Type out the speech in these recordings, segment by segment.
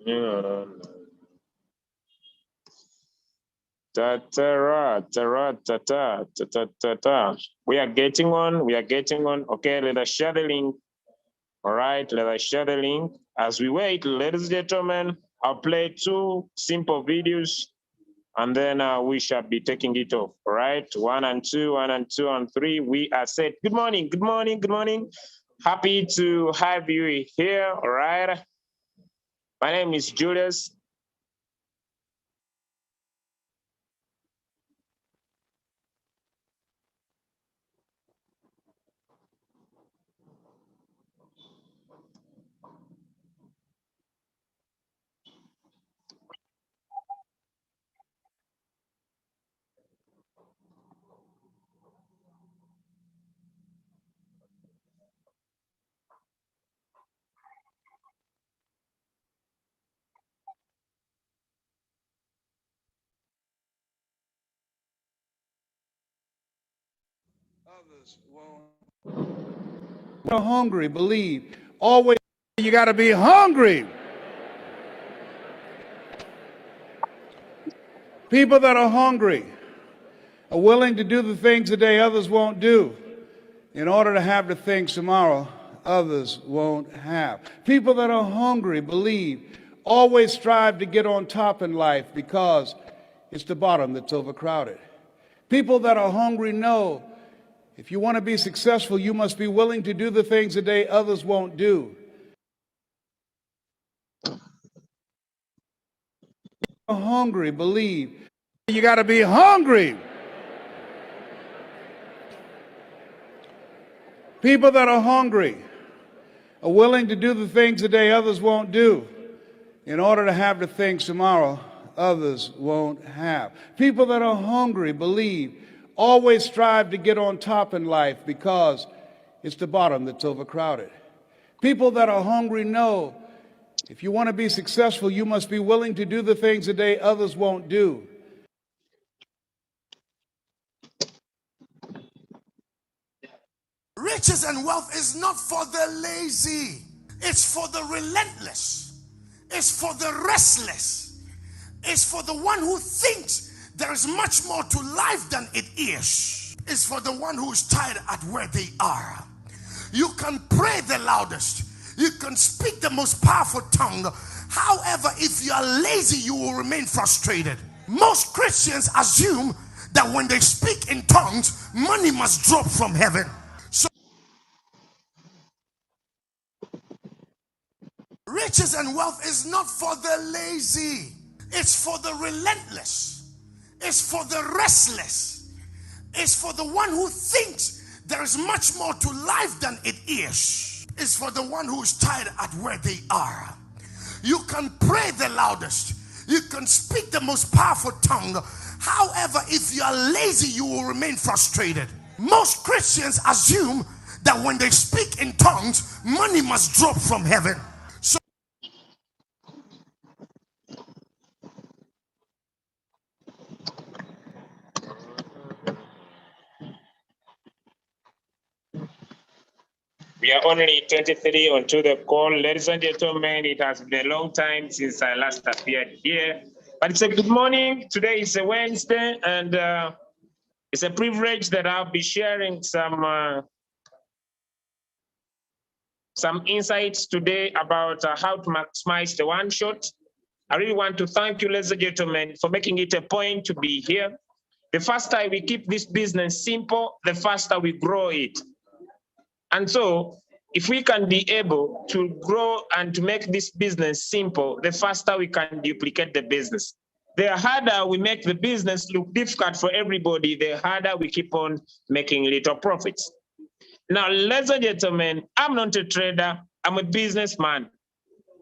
We are getting on. We are getting on. Okay, let us share the link. All right, let us share the link. As we wait, ladies and gentlemen, I'll play 2 simple videos, and then we shall be taking it off. All right, 1 and 2, 1 and 2 and 3. We are set. Good morning, good morning, good morning. Happy to have you here. All right. My name is Julius. Others won't. You're hungry, believe. Always, you got to be hungry. People that are hungry are willing to do the things today others won't do in order to have the things tomorrow others won't have. People that are hungry, believe, always strive to get on top in life because it's the bottom that's overcrowded. People that are hungry know if you want to be successful, you must be willing to do the things today others won't do. Hungry, believe. You got to be hungry. People that are hungry are willing to do the things today others won't do in order to have the things tomorrow others won't have. People that are hungry, believe, always strive to get on top in life because it's the bottom that's overcrowded. People that are hungry know if you want to be successful, you must be willing to do the things today others won't do. Riches and wealth is not for the lazy. It's for the relentless. It's for the restless. It's for the one who thinks there is much more to life than it is. It's for the one who is tired at where they are. You can pray the loudest. You can speak the most powerful tongue. However, if you are lazy, you will remain frustrated. Most Christians assume that when they speak in tongues, money must drop from heaven. So riches and wealth is not for the lazy. It's for the relentless. It's for the restless. It's for the one who thinks there is much more to life than it is. It's for the one who is tired at where they are. You can pray the loudest. You can speak the most powerful tongue. However, if you are lazy, you will remain frustrated. Most Christians assume that when they speak in tongues, money must drop from heaven. So We are only 23 onto the call. Ladies and gentlemen, it has been a long time since I last appeared here. But it's a good morning. Today is a Wednesday, and it's a privilege that I'll be sharing some insights today about how to maximize the one shot. I really want to thank you, ladies and gentlemen, for making it a point to be here. The faster we keep this business simple, the faster we grow it. And so if we can be able to grow and to make this business simple, the faster we can duplicate the business. The harder we make the business look difficult for everybody, the harder we keep on making little profits. Now, ladies and gentlemen, I'm not a trader, I'm a businessman.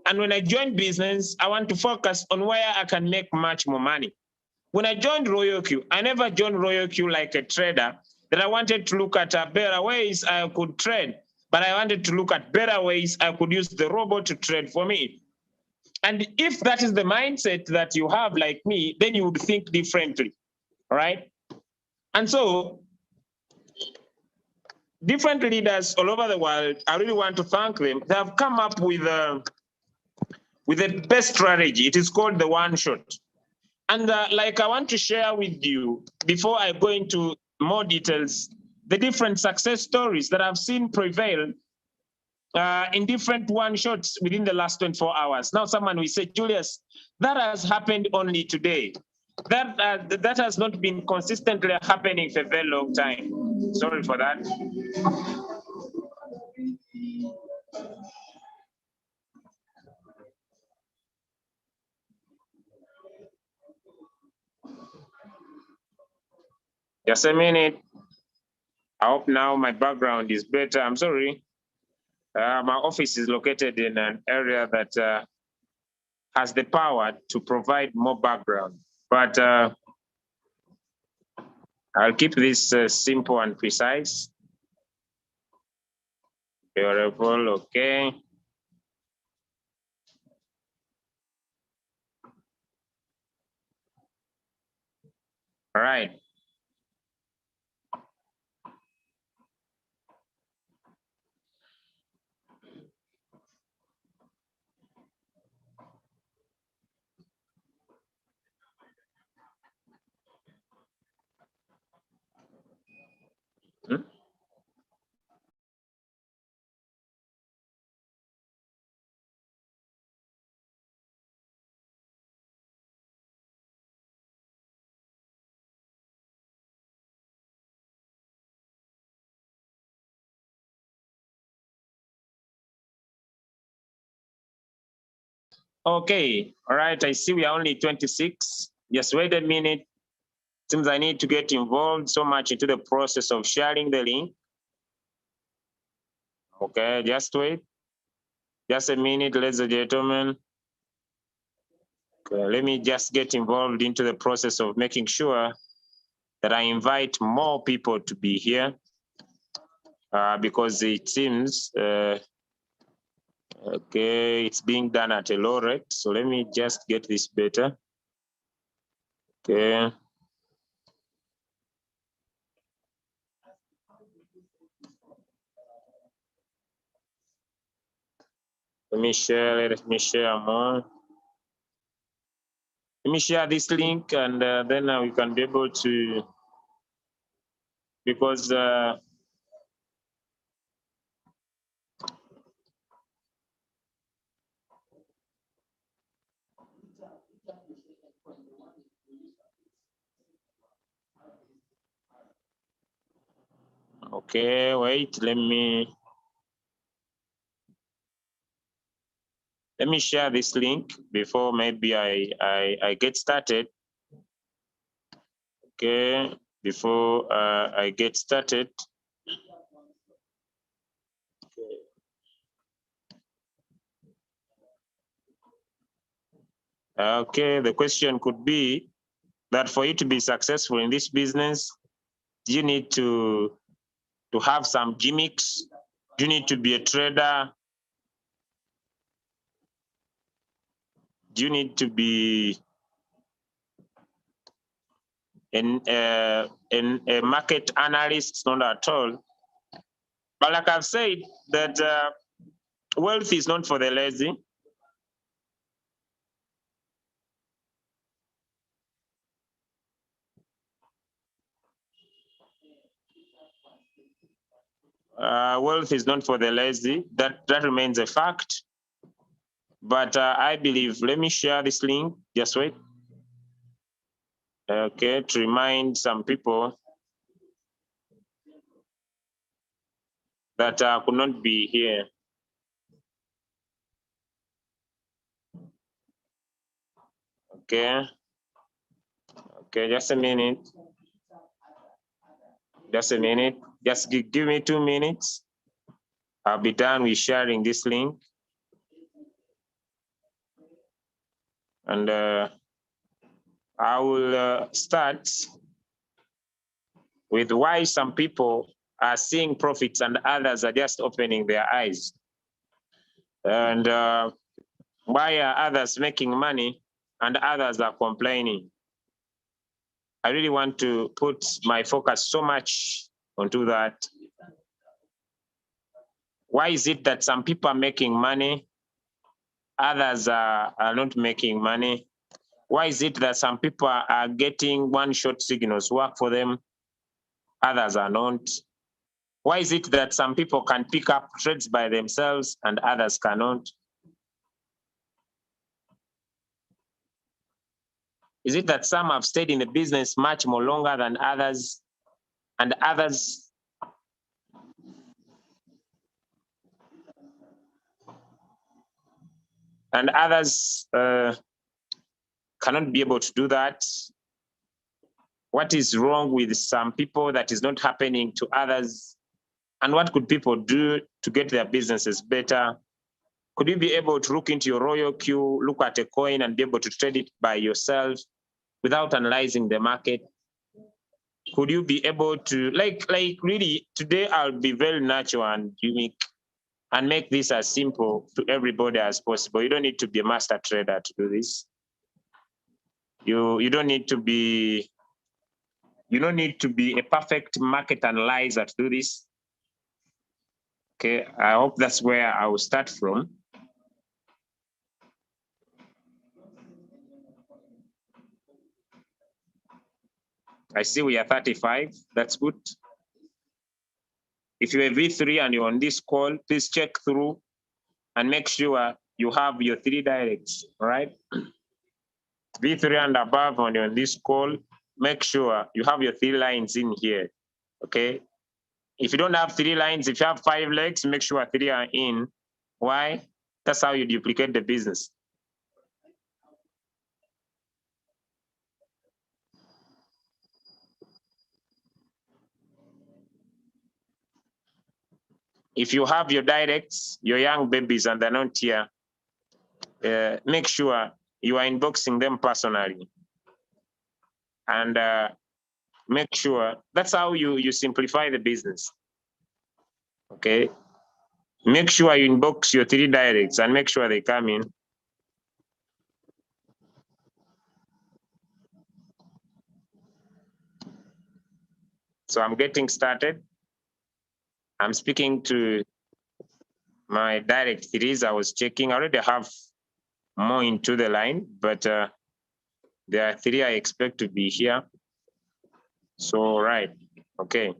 And when I join business, I want to focus on where I can make much more money. When I joined Royal Q, I never joined Royal Q like a trader, that I wanted to look at better ways I could trade, but I wanted to look at better ways I could use the robot to trade for me. And if that is the mindset that you have like me, then you would think differently, all right? And so different leaders all over the world, I really want to thank them. They have come up with with the best strategy. It is called the one shot. And like I want to share with you, before I go into more details, the different success stories that I've seen prevail in different one shots within the last 24 hours. Now someone will say, Julius, that has happened only today. That has not been consistently happening for a very long time. Sorry for that. Just a minute. I hope now my background is better. I'm sorry. My office is located in an area that has the power to provide more background. But I'll keep this simple and precise. Beautiful, okay. All right. Hmm? Okay, all right, I see we are only 26. Just wait a minute. Seems I need to get involved so much into the process of sharing the link. Okay, just wait. Just a minute, ladies and gentlemen. Okay, let me just get involved into the process of making sure that I invite more people to be here because it seems, okay, it's being done at a low rate. So let me just get this better. Okay. Let me share more. Let me share this link and then we can be able to, because okay, wait, let me share this link before maybe I get started. Okay, before I get started. Okay, the question could be that for you to be successful in this business, you need to have some gimmicks. You need to be a trader. You need to be a market analyst, not at all. But like I've said, that wealth is not for the lazy. Wealth is not for the lazy. That remains a fact. But I believe, let me share this link. Just wait. Okay, to remind some people that could not be here. Okay. Okay, just a minute. Just a minute. Just give me 2 minutes. I'll be done with sharing this link. And I will start with why some people are seeing profits and others are just opening their eyes. And why are others making money and others are complaining? I really want to put my focus so much onto that. Why is it that some people are making money others are not making money? Why is it that some people are getting one-shot signals work for them, others are not? Why is it that some people can pick up trades by themselves and others cannot? Is it that some have stayed in the business much more longer than others, and others cannot be able to do that? What is wrong with some people that is not happening to others? And what could people do to get their businesses better? Could you be able to look into your royal queue, look at a coin and be able to trade it by yourself without analyzing the market? Could you be able to, like really, today I'll be very natural and unique and make this as simple to everybody as possible. You don't need to be a master trader to do this. You don't need to be a perfect market analyzer to do this. Okay, I hope that's where I will start from. I see we are 35, that's good. If you're a V3 and you're on this call, please check through and make sure you have your 3 directs, all right? V3 and above when you're on this call, make sure you have your 3 lines in here, okay? If you don't have 3 lines, if you have 5 legs, make sure 3 are in. Why? That's how you duplicate the business. If you have your directs, your young babies, and they're not here, make sure you are inboxing them personally. And make sure, that's how you simplify the business, okay? Make sure you inbox your 3 directs and make sure they come in. So I'm getting started. I'm speaking to my direct 3s. I was checking, I already have more into the line, but there are 3 I expect to be here. So, right, okay.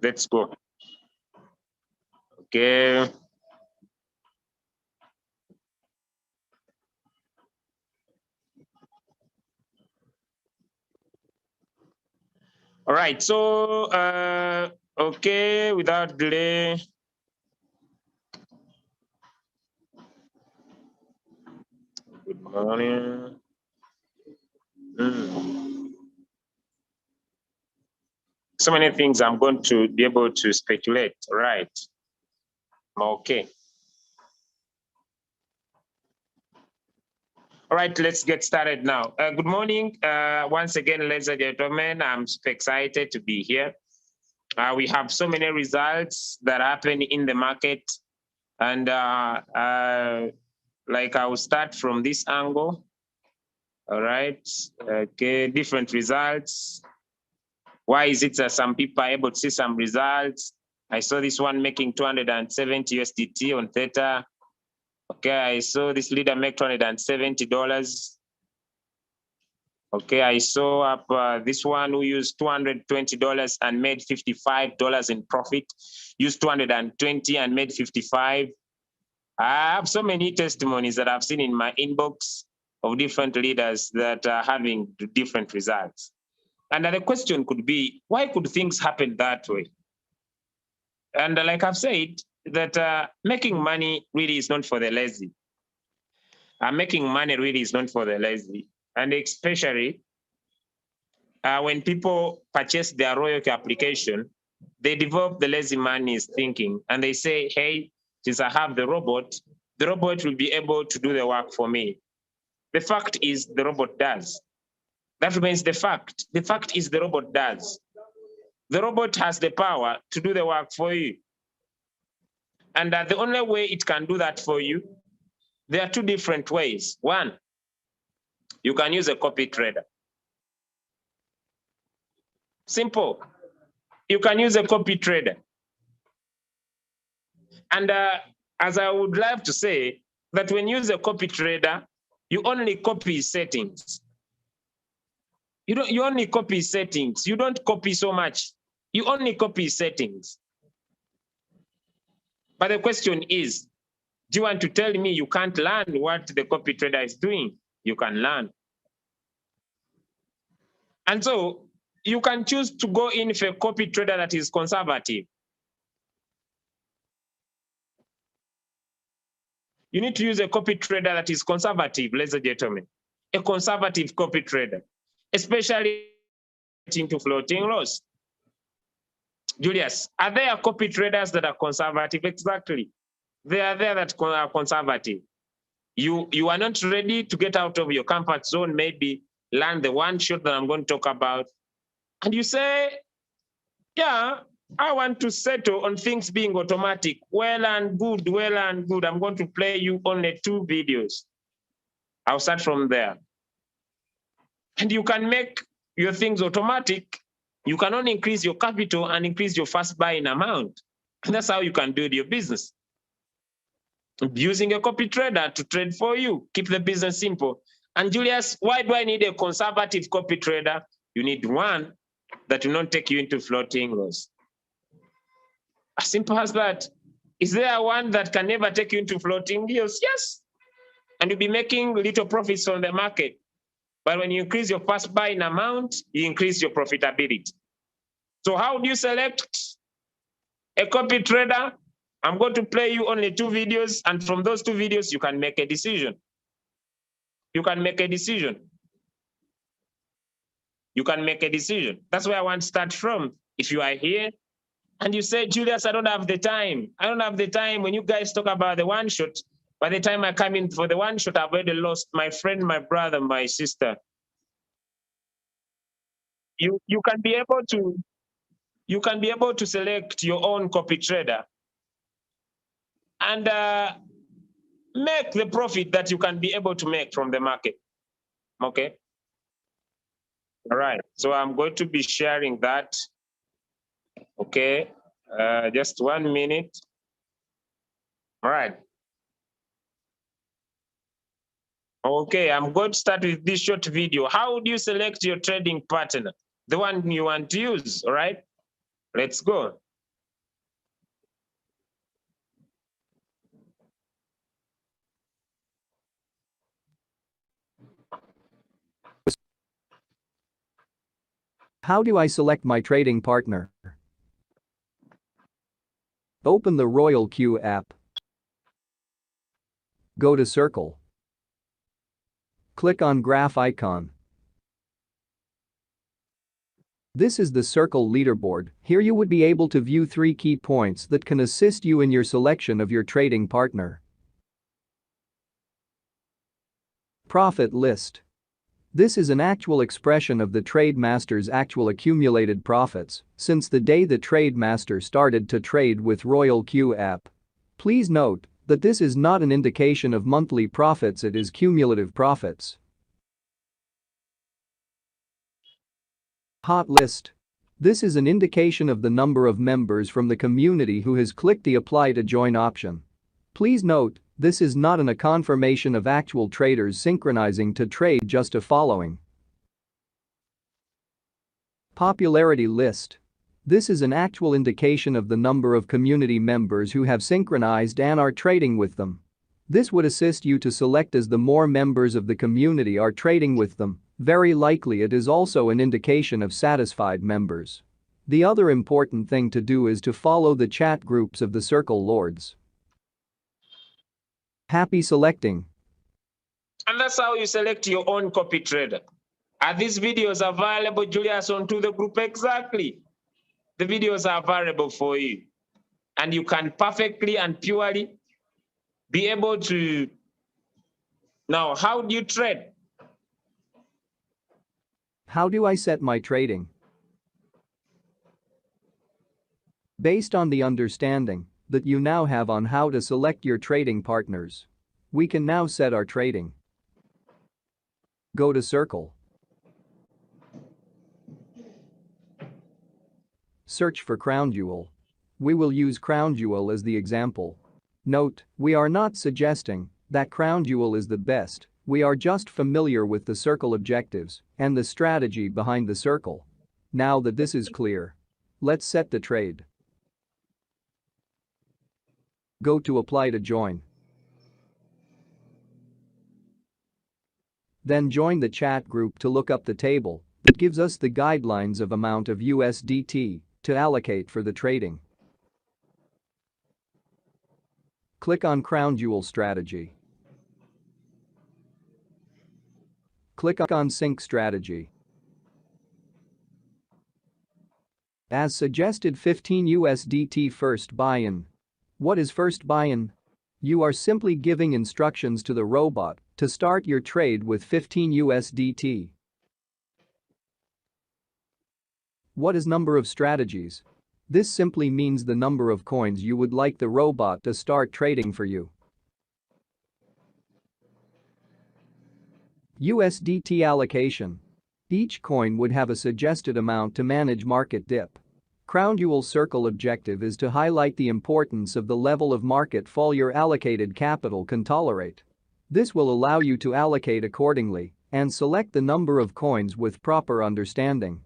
Let's go. Okay. All right, so, okay, without delay. Good morning. So many things I'm going to be able to speculate, right? Okay. All right, let's get started now. Good morning. Once again, ladies and gentlemen, I'm super excited to be here. We have so many results that happen in the market. And like I will start from this angle. All right, okay, different results. Why is it that some people are able to see some results? I saw this one making 270 USDT on Theta. Okay, I saw this leader make $270. Okay, I saw up this one who used $220 and made $55 in profit, used 220 and made 55. I have so many testimonies that I've seen in my inbox of different leaders that are having different results. And the question could be, why could things happen that way? And like I've said, that making money really is not for the lazy. Making money really is not for the lazy. And especially when people purchase their royalty application, they develop the lazy money's thinking and they say, hey, since I have the robot will be able to do the work for me. The fact is the robot does. That remains the fact. The fact is the robot does. The robot has the power to do the work for you. And the only way it can do that for you, there are 2 different ways. One, you can use a copy trader. Simple. You can use a copy trader. And as I would love to say, that when you use a copy trader, you only copy settings. You only copy settings. You don't copy so much. You only copy settings. But the question is, do you want to tell me you can't learn what the copy trader is doing? You can learn. And so you can choose to go in for a copy trader that is conservative. You need to use a copy trader that is conservative, ladies and gentlemen. A conservative copy trader, especially into floating loss. Julius, are there copy traders that are conservative? Exactly. They are there that are conservative. You are not ready to get out of your comfort zone, maybe learn the one shot that I'm going to talk about. And you say, yeah, I want to settle on things being automatic. Well and good, well and good. I'm going to play you only 2 videos. I'll start from there. And you can make your things automatic. You can only increase your capital and increase your first buying amount. And that's how you can build your business. Using a copy trader to trade for you. Keep the business simple. And Julius, why do I need a conservative copy trader? You need one that will not take you into floating loss. As simple as that. Is there one that can never take you into floating deals? Yes. And you'll be making little profits from the market. But when you increase your first buying amount, you increase your profitability. So how do you select a copy trader? I'm going to play you only 2 videos, and from those 2 videos, you can make a decision. You can make a decision. You can make a decision. That's where I want to start from. If you are here and you say, Julius, I don't have the time. I don't have the time. When you guys talk about the one shot, by the time I come in for the one shot, I've already lost my friend, my brother, my sister. You can be able to select your own copy trader and make the profit that you can be able to make from the market. Okay. All right. So I'm going to be sharing that. Okay. Just 1 minute. All right. Okay, I'm going to start with this short video. How do you select your trading partner? The one you want to use, all right? Let's go. How do I select my trading partner? Open the Royal Q app. Go to Circle. Click on Graph icon. This is the Circle leaderboard. Here you would be able to view 3 key points that can assist you in your selection of your trading partner. Profit list. This is an actual expression of the trade master's actual accumulated profits since the day the trade master started to trade with Royal Q app. Please note that this is not an indication of monthly profits, it is cumulative profits. Hot list. This is an indication of the number of members from the community who has clicked the apply to join option. Please note, this is not a confirmation of actual traders synchronizing to trade, just a following. Popularity list. This is an actual indication of the number of community members who have synchronized and are trading with them. This would assist you to select as the more members of the community are trading with them, very likely it is also an indication of satisfied members. The other important thing to do is to follow the chat groups of the Circle Lords. Happy selecting. And that's how you select your own copy trader. Are these videos available, Julius, onto the group? Exactly. The videos are available for you. And you can perfectly and purely be able to. Now, how do you trade? How do I set my trading? Based on the understanding that you now have on how to select your trading partners, we can now set our trading. Go to Circle. Search for Crown Jewel. We will use Crown Jewel as the example. Note, we are not suggesting that Crown Jewel is the best, we are just familiar with the circle objectives and the strategy behind the circle. Now that this is clear, let's set the trade. Go to Apply to join. Then join the chat group to look up the table that gives us the guidelines of amount of USDT to allocate for the trading. Click on Crown Jewel Strategy. Click on Sync Strategy. As suggested, 15 USDT first buy-in. What is first buy-in? You are simply giving instructions to the robot to start your trade with 15 USDT. What is number of strategies? This simply means the number of coins you would like the robot to start trading for you. USDT allocation. Each coin would have a suggested amount to manage market dip. Crown Jewel's circle objective is to highlight the importance of the level of market fall your allocated capital can tolerate. This will allow you to allocate accordingly and select the number of coins with proper understanding.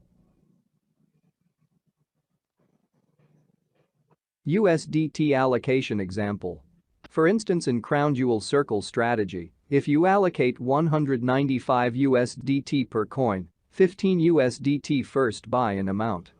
USDT allocation example. For instance, in Crown Jewel Circle strategy, if you allocate 195 USDT per coin, 15 USDT first buy-in amount.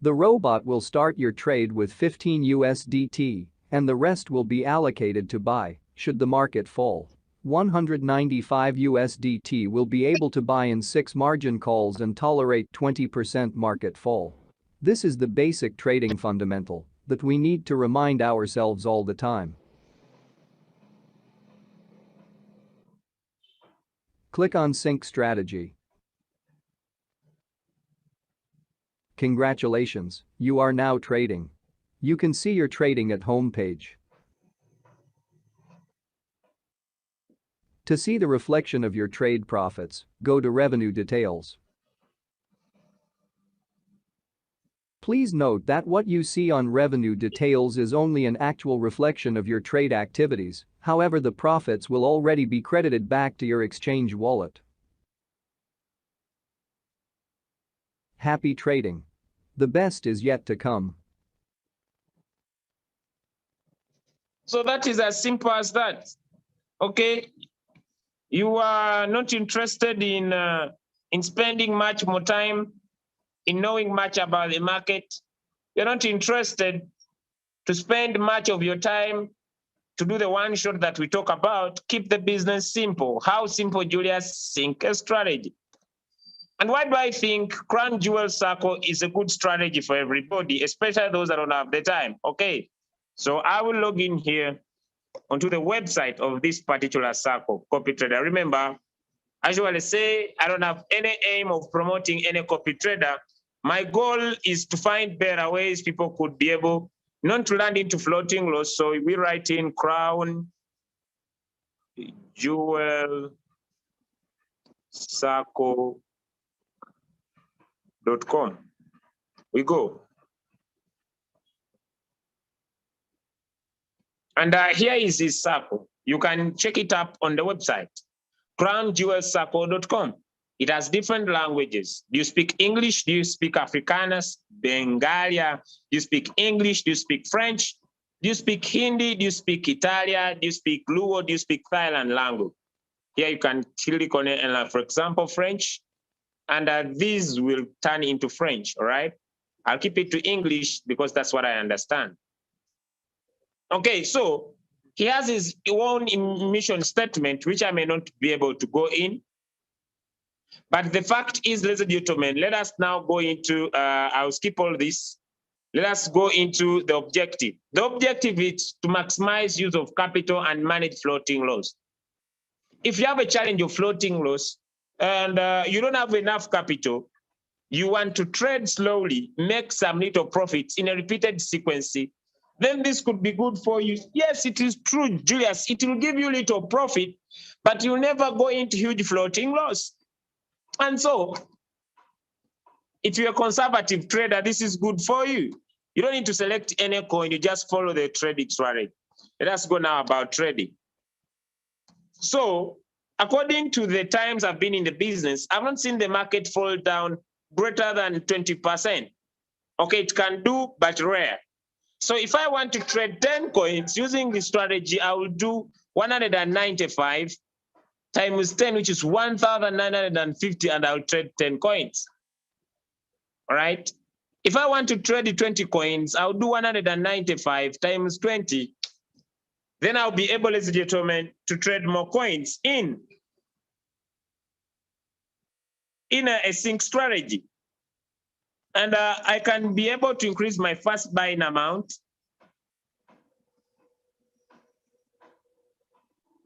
The robot will start your trade with 15 USDT and the rest will be allocated to buy should the market fall. 195 USDT will be able to buy in 6 margin calls and tolerate 20% market fall. This is the basic trading fundamental that we need to remind ourselves all the time. Click on Sync Strategy. Congratulations, you are now trading. You can see your trading at home page. To see the reflection of your trade profits, go to Revenue Details. Please note that what you see on Revenue Details is only an actual reflection of your trade activities, however the profits will already be credited back to your exchange wallet. Happy trading. The best is yet to come. So that is as simple as that. Okay. You are not interested in spending much more time in knowing much about the market. You're not interested to spend much of your time to do the one shot that we talk about. Keep the business simple. How simple, Julius? Think a strategy. And why do I think Crown Jewel Circle is a good strategy for everybody, especially those that don't have the time? Okay, so I will log in here onto the website of this particular circle, Copy Trader. Remember, I usually say I don't have any aim of promoting any copy trader. My goal is to find better ways people could be able not to land into floating loss. So we write in Crown Jewel Circle.com. We go. And here is his circle. You can check it up on the website, crownjewelcircle.com. It has different languages. Do you speak English? Do you speak Afrikaans, Bengalia? Do you speak English? Do you speak French? Do you speak Hindi? Do you speak Italian? Do you speak Luo? Do you speak Thailand language? Here you can click on it, and for example, French. And these will turn into French, all right? I'll keep it to English because that's what I understand. Okay, so he has his own mission statement, which I may not be able to go in. But the fact is, ladies and gentlemen, let us now go into, I'll skip all this. Let us go into the objective. The objective is to maximize use of capital and manage floating loss. If you have a challenge of floating loss and you don't have enough capital, you want to trade slowly, make some little profits in a repeated sequence, then this could be good for you. Yes, it is true, Julius. It will give you little profit, but you'll never go into huge floating loss. And so, if you're a conservative trader, this is good for you. You don't need to select any coin, you just follow the trading strategy. Let us go now about trading. So, according to the times I've been in the business, I haven't seen the market fall down greater than 20%. Okay, it can do, but rare. So if I want to trade 10 coins using this strategy, I will do 195 times 10, which is 1,950, and I'll trade 10 coins. All right. If I want to trade 20 coins, I'll do 195 times 20. Then I'll be able, ladies and gentlemen, to trade more coins in a sync strategy. And I can be able to increase my first buying amount.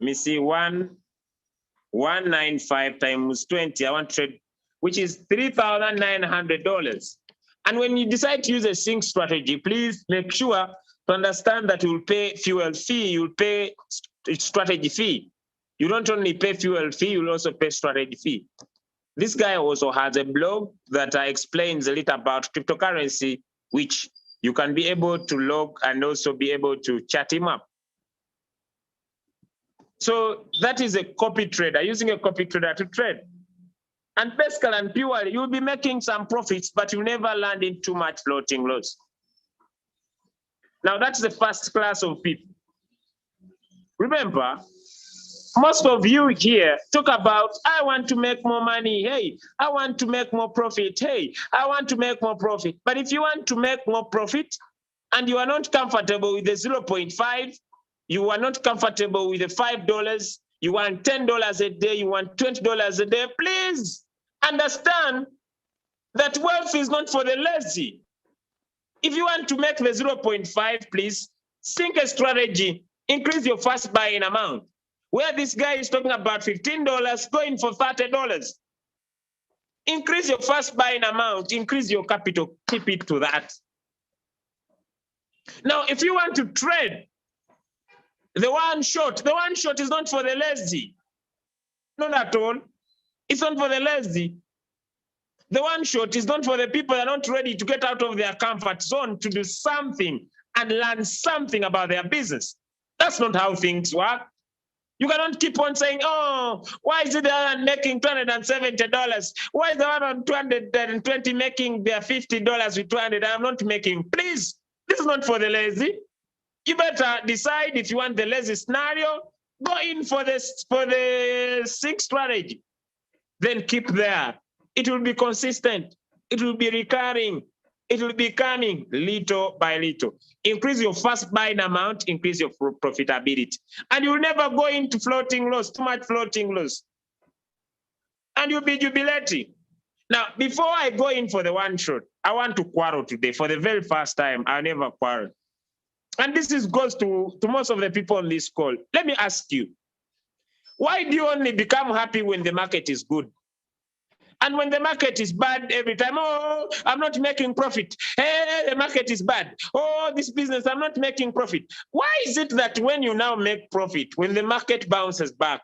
Let me see, 195 times 20. I want to trade, which is $3,900. And when you decide to use a sync strategy, please make sure to understand that you'll pay fuel fee, you'll pay strategy fee. You don't only pay fuel fee, you'll also pay strategy fee. This guy also has a blog that explains a little about cryptocurrency, which you can be able to log and also be able to chat him up. So that is a copy trader, using a copy trader to trade. And basically and purely, you'll be making some profits, but you never land in too much floating loss. Now that's the first class of people. Remember, most of you here talk about, I want to make more money. Hey, I want to make more profit. Hey, I want to make more profit. But if you want to make more profit and you are not comfortable with the 0.5, you are not comfortable with the $5, you want $10 a day, you want $20 a day, please understand that wealth is not for the lazy. If you want to make the 0.5, please think a strategy, increase your first buying amount. Where this guy is talking about $15, going for $30. Increase your first buying amount, increase your capital, keep it to that. Now, if you want to trade the one shot is not for the lazy. Not at all. It's not for the lazy. The one shot is not for the people that are not ready to get out of their comfort zone to do something and learn something about their business. That's not how things work. You cannot keep on saying, oh, why is it the one making $270? Why is the one on 220 making their $50 with 200? I'm not making. Please, this is not for the lazy. You better decide if you want the lazy scenario, go in for the sync strategy. Then keep there. It will be consistent. It will be recurring. It will be coming little by little. Increase your first buying amount, increase your profitability. And you'll never go into floating loss, too much floating loss. And you'll be jubilating. Now, before I go in for the one shot, I want to quarrel today. For the very first time, I never quarrel. And this goes to most of the people on this call. Let me ask you, why do you only become happy when the market is good? And when the market is bad every time, oh, I'm not making profit. Hey, the market is bad. Oh, this business, I'm not making profit. Why is it that when you now make profit, when the market bounces back,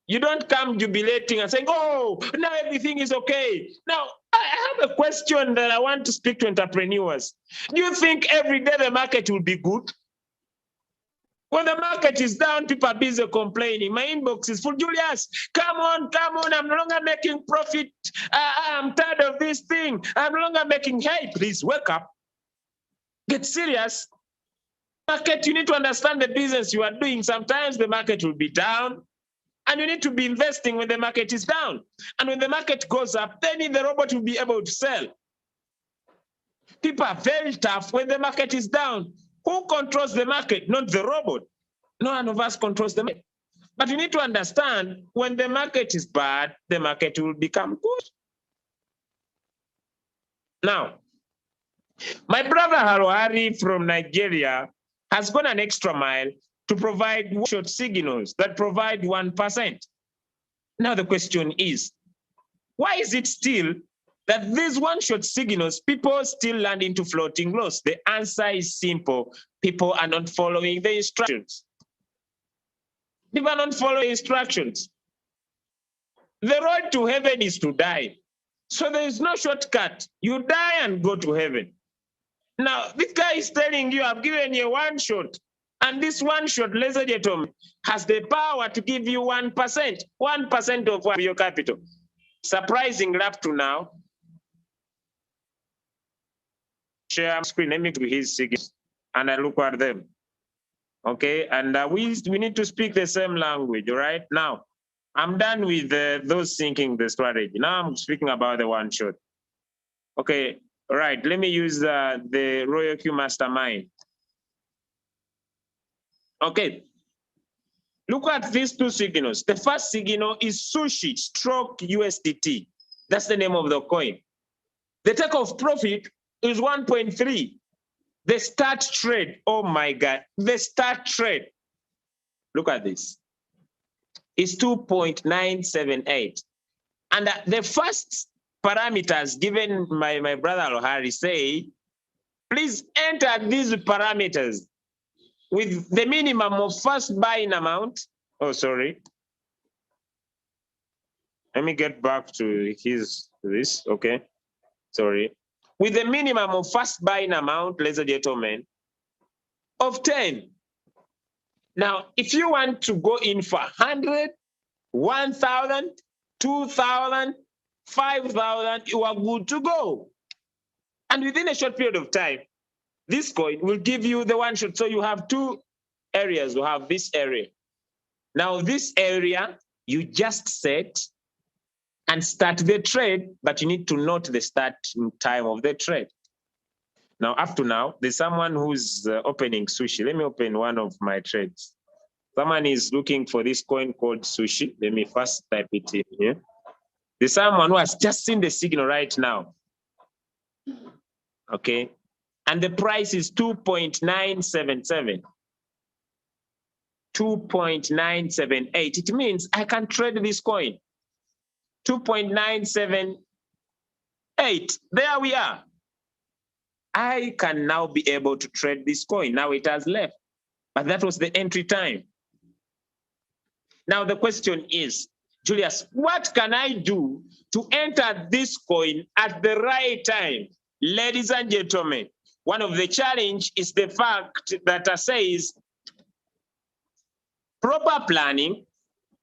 you don't come jubilating and saying, oh, now everything is okay? Now, I have a question that I want to speak to entrepreneurs. Do you think every day the market will be good? When the market is down, people are busy complaining. My inbox is full. Julius, come on, I'm no longer making profit. I'm tired of this thing. I'm no longer making, hey, please wake up. Get serious. Market, you need to understand the business you are doing. Sometimes the market will be down, and you need to be investing when the market is down. And when the market goes up, then the robot will be able to sell. People are very tough when the market is down. Who controls the market? Not the robot. None of us controls the market. But you need to understand, when the market is bad, the market will become good. Now, my brother Harohari from Nigeria has gone an extra mile to provide short signals that provide 1%. Now the question is, why is it still that these one-shot signals, people still land into floating loss? The answer is simple. People are not following the instructions. People are not following instructions. The road to heaven is to die. So there is no shortcut. You die and go to heaven. Now, this guy is telling you, I've given you one shot. And this one shot, ladies and gentlemen, has the power to give you 1%. 1% of your capital. Surprising up to now. Share screen, let me do his signals and I look at them. Okay, and we need to speak the same language, all right? Now, I'm done with those thinking the strategy. Now I'm speaking about the one shot. Okay, all right, let me use the Royal Q Mastermind. Okay, look at these two signals. The first signal is sushi stroke USDT. That's the name of the coin. The takeoff profit is 1.3. The start trade, oh my God, the start trade, look at this, is 2.978. And the first parameters given my brother Lohari say, please enter these parameters with the minimum of first buying amount. Oh, sorry. Let me get back to this, okay, sorry. With the minimum of first buying amount, ladies and gentlemen, of 10. Now, if you want to go in for 100, 1,000, 2,000, 5,000, you are good to go. And within a short period of time, this coin will give you the one shot. So you have two areas. You have this area. Now, this area, you just set and start the trade, but you need to note the start time of the trade. Now, up to now, there's someone who's opening sushi. Let me open one of my trades. Someone is looking for this coin called sushi. Let me first type it in here. There's someone who has just seen the signal right now. Okay. And the price is 2.977. 2.978. It means I can trade this coin. 2.978. There we are. I can now be able to trade this coin. Now it has left, but that was the entry time. Now the question is, Julius, what can I do to enter this coin at the right time? Ladies and gentlemen, one of the challenge is the fact that says proper planning.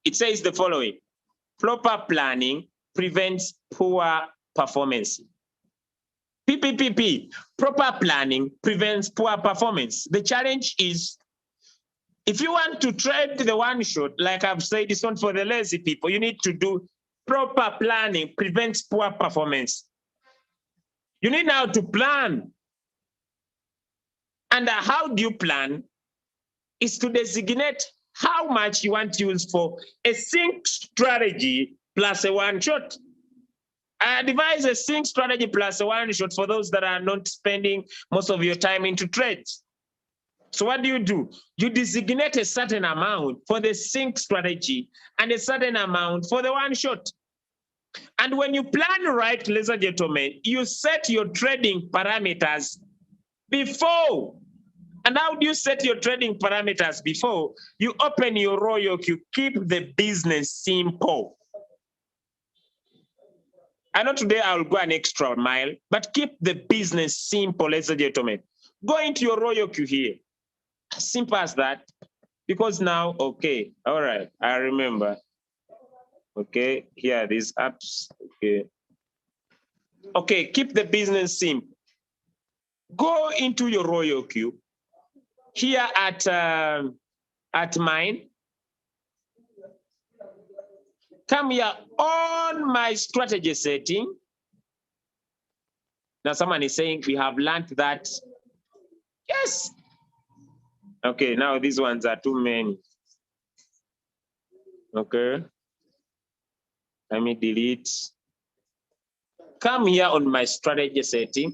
It says the following: proper planning prevents poor performance. PPPP, proper planning prevents poor performance. The challenge is, if you want to trade the one shot, like I've said, it's not for the lazy people. You need to do proper planning prevents poor performance. You need now to plan. And how do you plan? Is to designate how much you want to use for a sync strategy plus a one shot. I advise a sync strategy plus a one shot for those that are not spending most of your time into trades. So what do? You designate a certain amount for the sync strategy and a certain amount for the one shot. And when you plan right, ladies and gentlemen, you set your trading parameters before. And how do you set your trading parameters before? You open your Royal Q, keep the business simple. I know today I'll go an extra mile, but keep the business simple, ladies and gentlemen. Go into your Royal Q here. As simple as that. Because now, okay, all right, I remember. Okay, here are these apps. Okay. Okay, keep the business simple. Go into your Royal Q. Here at mine. Come here on my strategy setting. Now someone is saying we have learned that. Yes. Okay, now these ones are too many. Okay. Let me delete. Come here on my strategy setting.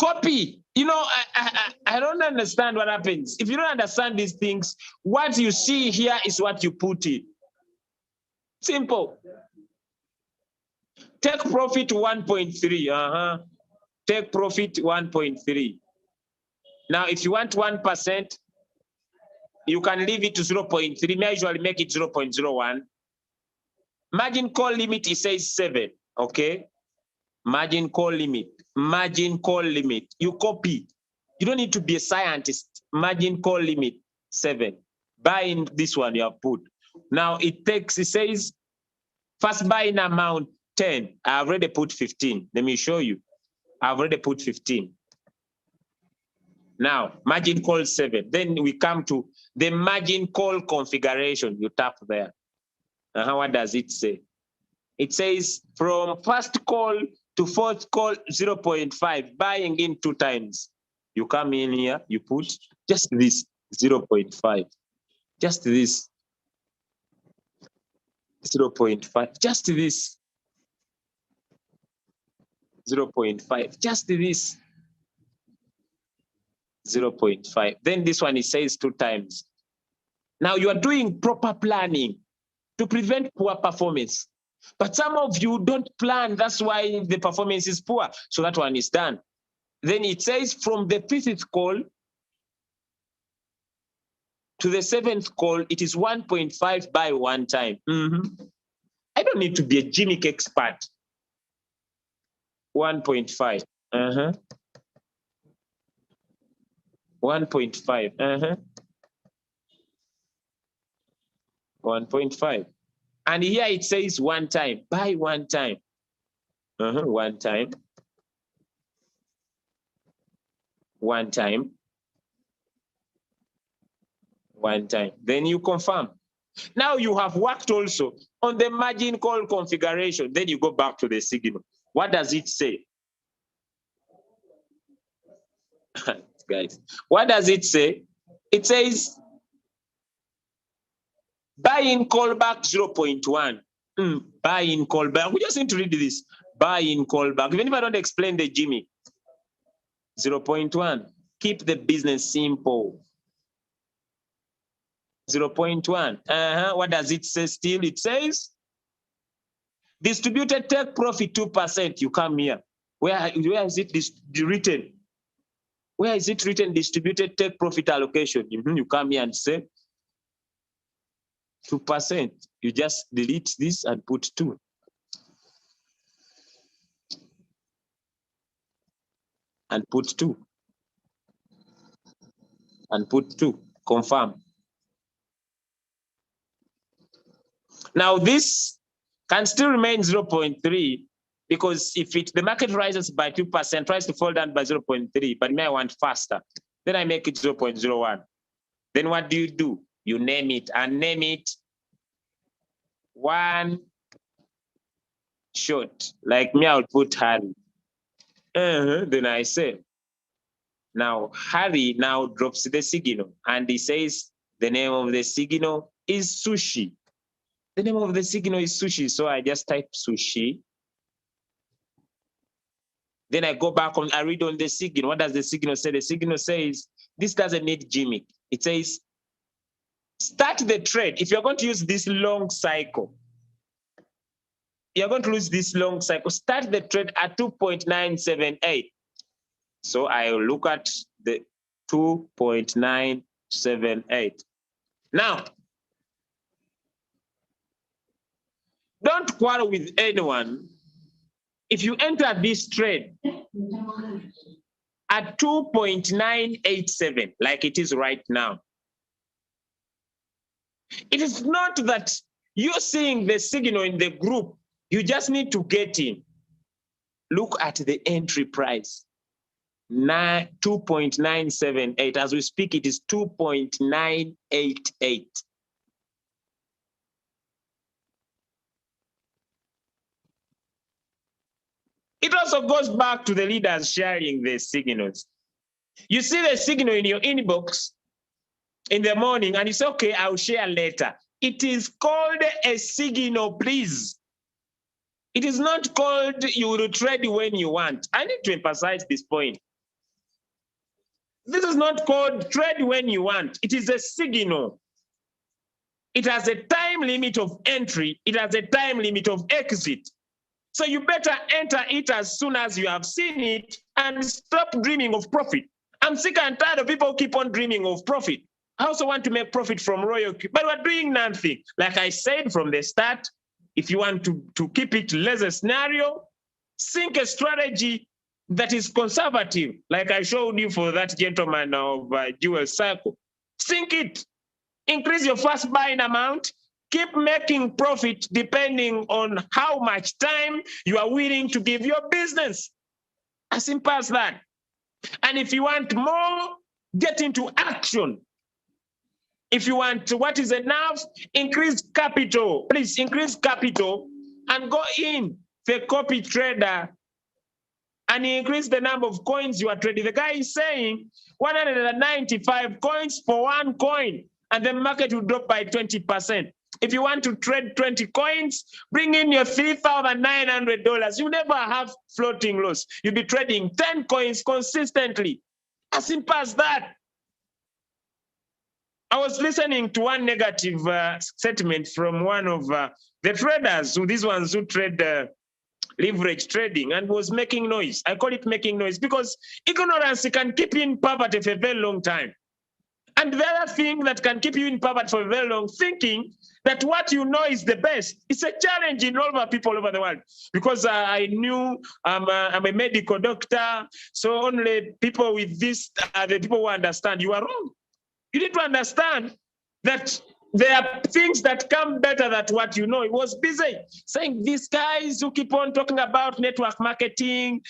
Copy. You know, I don't understand what happens. If you don't understand these things, what you see here is what you put in. Simple. Take profit 1.3. Take profit 1.3. Now, if you want 1%, you can leave it to 0.3. I usually make it 0.01. Margin call limit, it says 7. Okay. Margin call limit. Margin call limit. You copy. You don't need to be a scientist. Margin call limit 7. Buy in this one you have put. Now it says, first buying amount 10. I've already put 15. Let me show you. I've already put 15. Now, margin call 7. Then we come to the margin call configuration. You tap there. What does it say? It says from first call to fourth call 0.5, buying in 2 times. You come in here, you put just this 0.5. Just this 0.5. Just this 0.5. Just this 0.5. Then this one, it says 2 times. Now you are doing proper planning to prevent poor performance. But some of you don't plan. That's why the performance is poor. So that one is done. Then it says from the 5th call to the 7th call, it is 1.5 by 1 time. I don't need to be a gimmick expert. 1.5. 1.5. 1.5. And here it says 1 time. Buy 1 time. 1 time. 1 time. 1 time. Then you confirm. Now you have worked also on the margin call configuration. Then you go back to the signal. What does it say? Guys, what does it say? It says buy in callback 0.1. Buy in callback. We just need to read this. Buy in callback. Even if I don't explain the Jimmy. 0.1. Keep the business simple. 0.1. What does it say still? It says distributed take profit 2%. You come here. Where is it written? Where is it written? Distributed take profit allocation. You come here and say 2%. You just delete this and put 2. And put 2. And put 2. Confirm. Now this can still remain 0.3 because if the market rises by 2%, tries to fall down by 0.3, but me I want faster, then I make it 0.01. Then what do? You name it and name it 1 short. Like me, I'll put Harry. Then I say, now Harry now drops the signal and he says the name of the signal is sushi. The name of the signal is sushi. So I just type sushi. Then I go back on, I read on the signal. What does the signal say? The signal says, this doesn't need gimmick. It says, start the trade. If you're going to use this long cycle, you're going to use this long cycle. Start the trade at 2.978. So I look at the 2.978. Now, don't quarrel with anyone. If you enter this trade at 2.987, like it is right now, it is not that you're seeing the signal in the group. You just need to get in. Look at the entry price. 2.978. As we speak, it is 2.988. It also goes back to the leaders sharing the signals. You see the signal in your inbox in the morning and you say, okay, I'll share later. It is called a signal, please. It is not called you will trade when you want. I need to emphasize this point. This is not called trade when you want. It is a signal. It has a time limit of entry. It has a time limit of exit. So you better enter it as soon as you have seen it and stop dreaming of profit. I'm sick and tired of people who keep on dreaming of profit. I also want to make profit from royalty, but we're doing nothing. Like I said from the start, if you want to keep it laser scenario, sync a strategy, that is conservative, like I showed you for that gentleman of Jewel Circle. Sink it. Increase your first buying amount. Keep making profit depending on how much time you are willing to give your business. As simple as that. And if you want more, get into action. If you want what is enough, increase capital. Please increase capital and go in the copy trader and increase the number of coins you are trading. The guy is saying 195 coins for one coin, and the market will drop by 20%. If you want to trade 20 coins, bring in your $3,900. You never have floating loss. You'll be trading 10 coins consistently. As simple as that. I was listening to one negative statement from one of the traders, these ones who trade leverage trading, and was making noise. I call it making noise because ignorance can keep you in poverty for a very long time. And the other thing that can keep you in poverty for a very long, thinking that what you know is the best. It's a challenge in all of our people over the world. Because I knew I'm a medical doctor, so only people with this are the people who understand. You are wrong. You need to understand that there are things that come better than what you know. He was busy saying these guys who keep on talking about network marketing,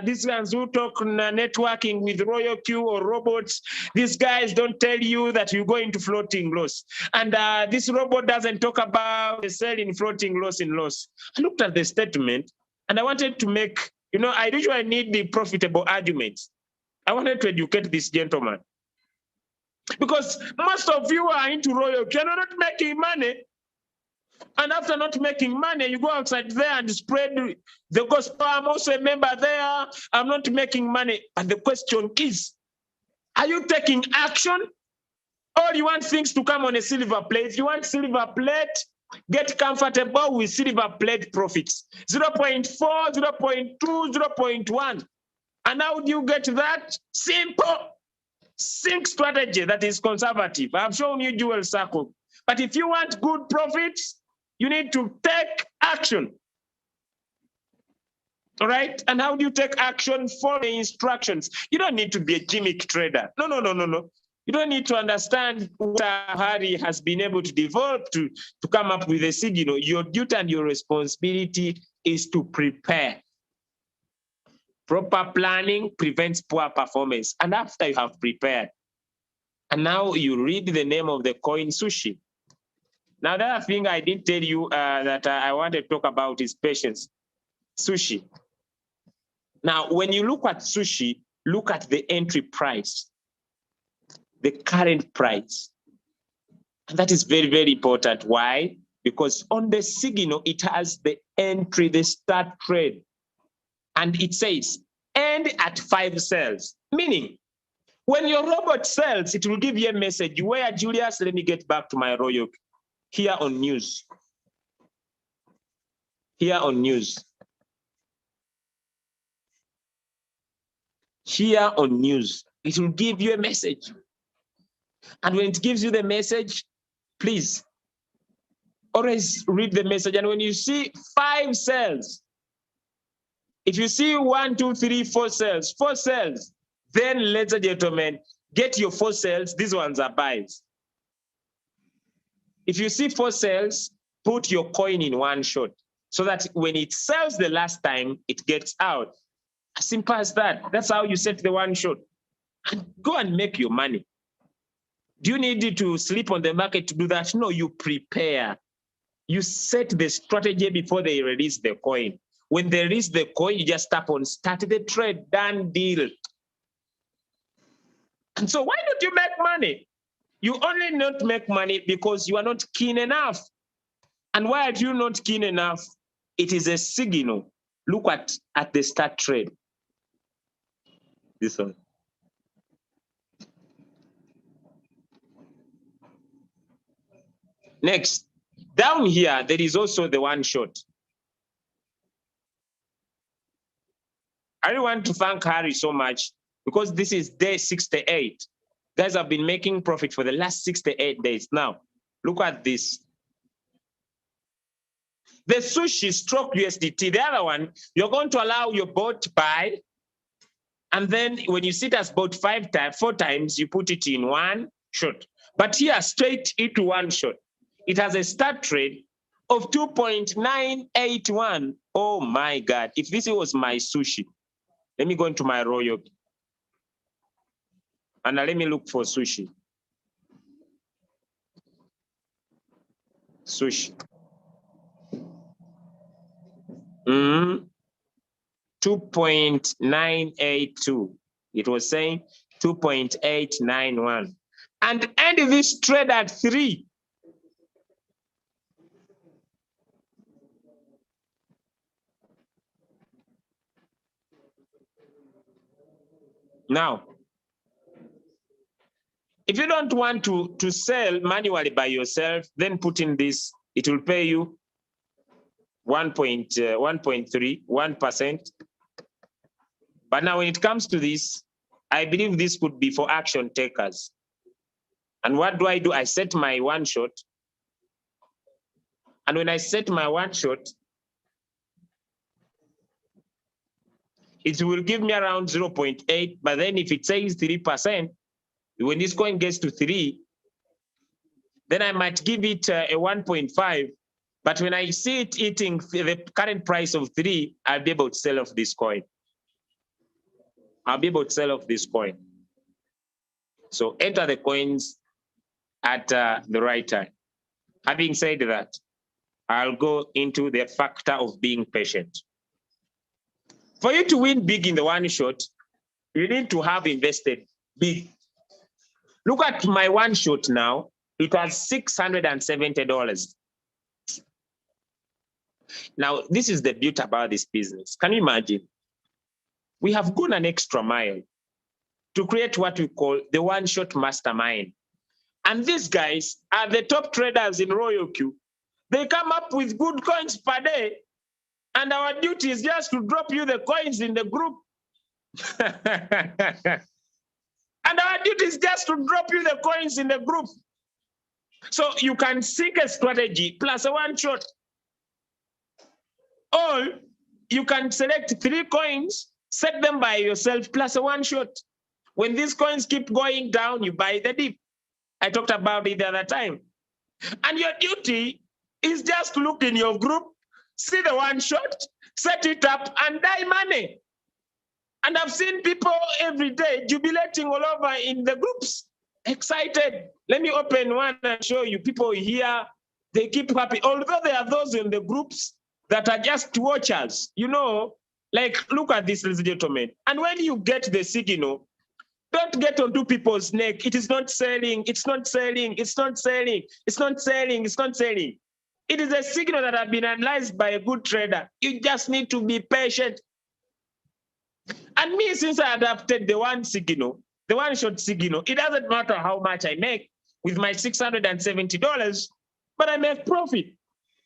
these ones who talk networking with Royal Q or robots, these guys don't tell you that you go into floating loss. And this robot doesn't talk about selling floating loss in loss. I looked at the statement and I wanted to make, I usually need the profitable arguments. I wanted to educate this gentleman. Because most of you are into royalty, you're not making money. And after not making money, you go outside there and spread the gospel. I'm also a member there. I'm not making money. And the question is, are you taking action? Or you want things to come on a silver plate? If you want silver plate, get comfortable with silver plate profits. 0.4, 0.2, 0.1. And how do you get that? Simple. Sync strategy that is conservative. I've shown you Jewel Circle. But if you want good profits, you need to take action. All right? And how do you take action? Follow the instructions. You don't need to be a gimmick trader. No. You don't need to understand what Harry has been able to develop to come up with a signal. Your duty and your responsibility is to prepare. Proper planning prevents poor performance. And after you have prepared, and now you read the name of the coin, sushi. Now, the other thing I didn't tell you that I want to talk about is patience. Sushi. Now, when you look at sushi, look at the entry price, the current price. And that is very, very important. Why? Because on the signal, it has the entry, the start trade. And it says, end at 5 cells. Meaning, when your robot sells, it will give you a message. Where, Julius? Let me get back to my royal. Here on news. Here on news. Here on news. It will give you a message. And when it gives you the message, please, always read the message. And when you see 5 cells, if you see 1, 2, 3, 4 cells, then, ladies and gentlemen, get your 4 cells. These ones are buys. If you see 4 cells, put your coin in one shot so that when it sells the last time, it gets out. As simple as that. That's how you set the one shot. And go and make your money. Do you need to sleep on the market to do that? No, you prepare. You set the strategy before they release the coin. When they release the coin, you just tap on start the trade, done deal. And so why don't you make money? You only not make money because you are not keen enough. And why are you not keen enough? It is a signal. Look at the start trade. This one. Next, down here, there is also the one shot. I really want to thank Harry so much because this is day 68. Guys have been making profit for the last 68 days. Now, look at this. The sushi stroke USDT, the other one, you're going to allow your bot to buy And then when you see it as about 4 times, you put it in one shot. But here, straight into one shot. It has a start trade of 2.981. Oh my God. If this was my sushi, let me go into my royal and let me look for sushi. Sushi. 2.982. It was saying 2.891. And end this trade at 3. Now, if you don't want to sell manually by yourself, then put in this. It will pay you 1.3, 1%. But now when it comes to this, I believe this could be for action takers. And what do? I set my one shot. And when I set my one shot, it will give me around 0.8. But then if it says 3%, when this coin gets to 3, then I might give it a 1.5. But when I see it eating the current price of 3, I'll be able to sell off this coin. I'll be able to sell off this coin. So enter the coins at the right time. Having said that, I'll go into the factor of being patient. For you to win big in the one shot, you need to have invested big. Look at my one shot now. It was $670. Now, this is the beauty about this business. Can you imagine? We have gone an extra mile to create what we call the one-shot mastermind. And these guys are the top traders in Royal Q. They come up with good coins per day, and our duty is just to drop you the coins in the group. And our duty is just to drop you the coins in the group. So you can seek a strategy plus a one shot. Or you can select 3 coins, set them by yourself plus a one shot. When these coins keep going down, you buy the dip. I talked about it the other time. And your duty is just to look in your group, see the one shot, set it up, and die money. And I've seen people every day jubilating all over in the groups, excited. Let me open one and show you people here. They keep happy. Although there are those in the groups that are just watchers, you know, like, look at this, ladies and gentlemen. And when you get the signal, don't get onto people's neck. It is not selling. It's not selling. It's not selling. It's not selling. It's not selling. It is a signal that has been analyzed by a good trader. You just need to be patient. And me, since I adapted the one signal, the one shot signal, it doesn't matter how much I make with my $670, but I make profit.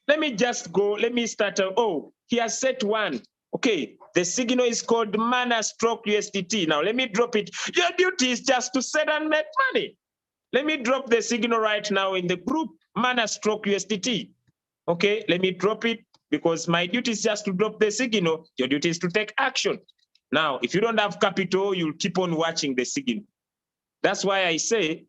Let me just go. Let me start. Oh, he has set one. Okay, the signal is called mana stroke USDT. Now, let me drop it. Your duty is just to set and make money. Let me drop the signal right now in the group, mana stroke USDT. Okay, let me drop it because my duty is just to drop the signal. Your duty is to take action. Now, if you don't have capital, you'll keep on watching the signal. That's why I say,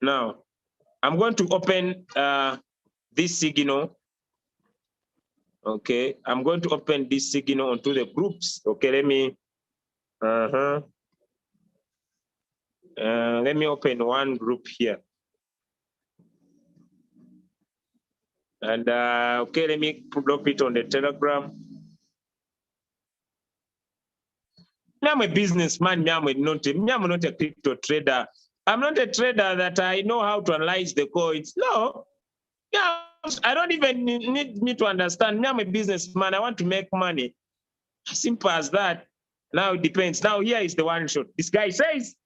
now, I'm going to open this signal. Okay, I'm going to open this signal onto the groups. Okay, let me open one group here. And okay, let me drop it on the Telegram. I'm a businessman. I'm not a crypto trader. I'm not a trader that I know how to analyze the coins. No, yeah, I don't even need me to understand. I'm a businessman. I want to make money. Simple as that. Now it depends. Now here is the one shot. This guy says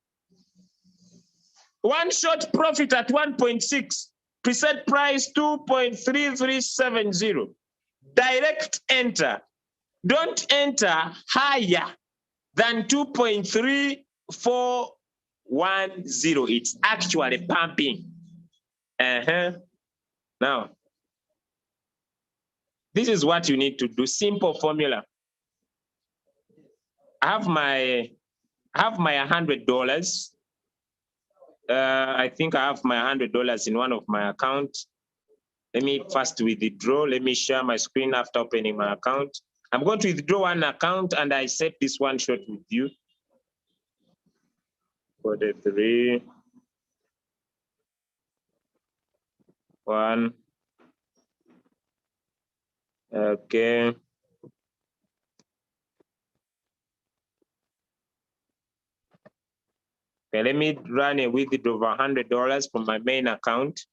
one shot profit at 1.6. Preset price 2.3370. Direct enter. Don't enter higher than 2.3410. It's actually pumping. Now, This is what you need to do. Simple formula. I have my $100. I think I have my $100 in one of my accounts. Let me first withdraw. Let me share my screen after opening my account. I'm going to withdraw one account and I set this one short with you. For the 3, 1. Okay. Okay, let me run a withdrawal of $100 from my main account.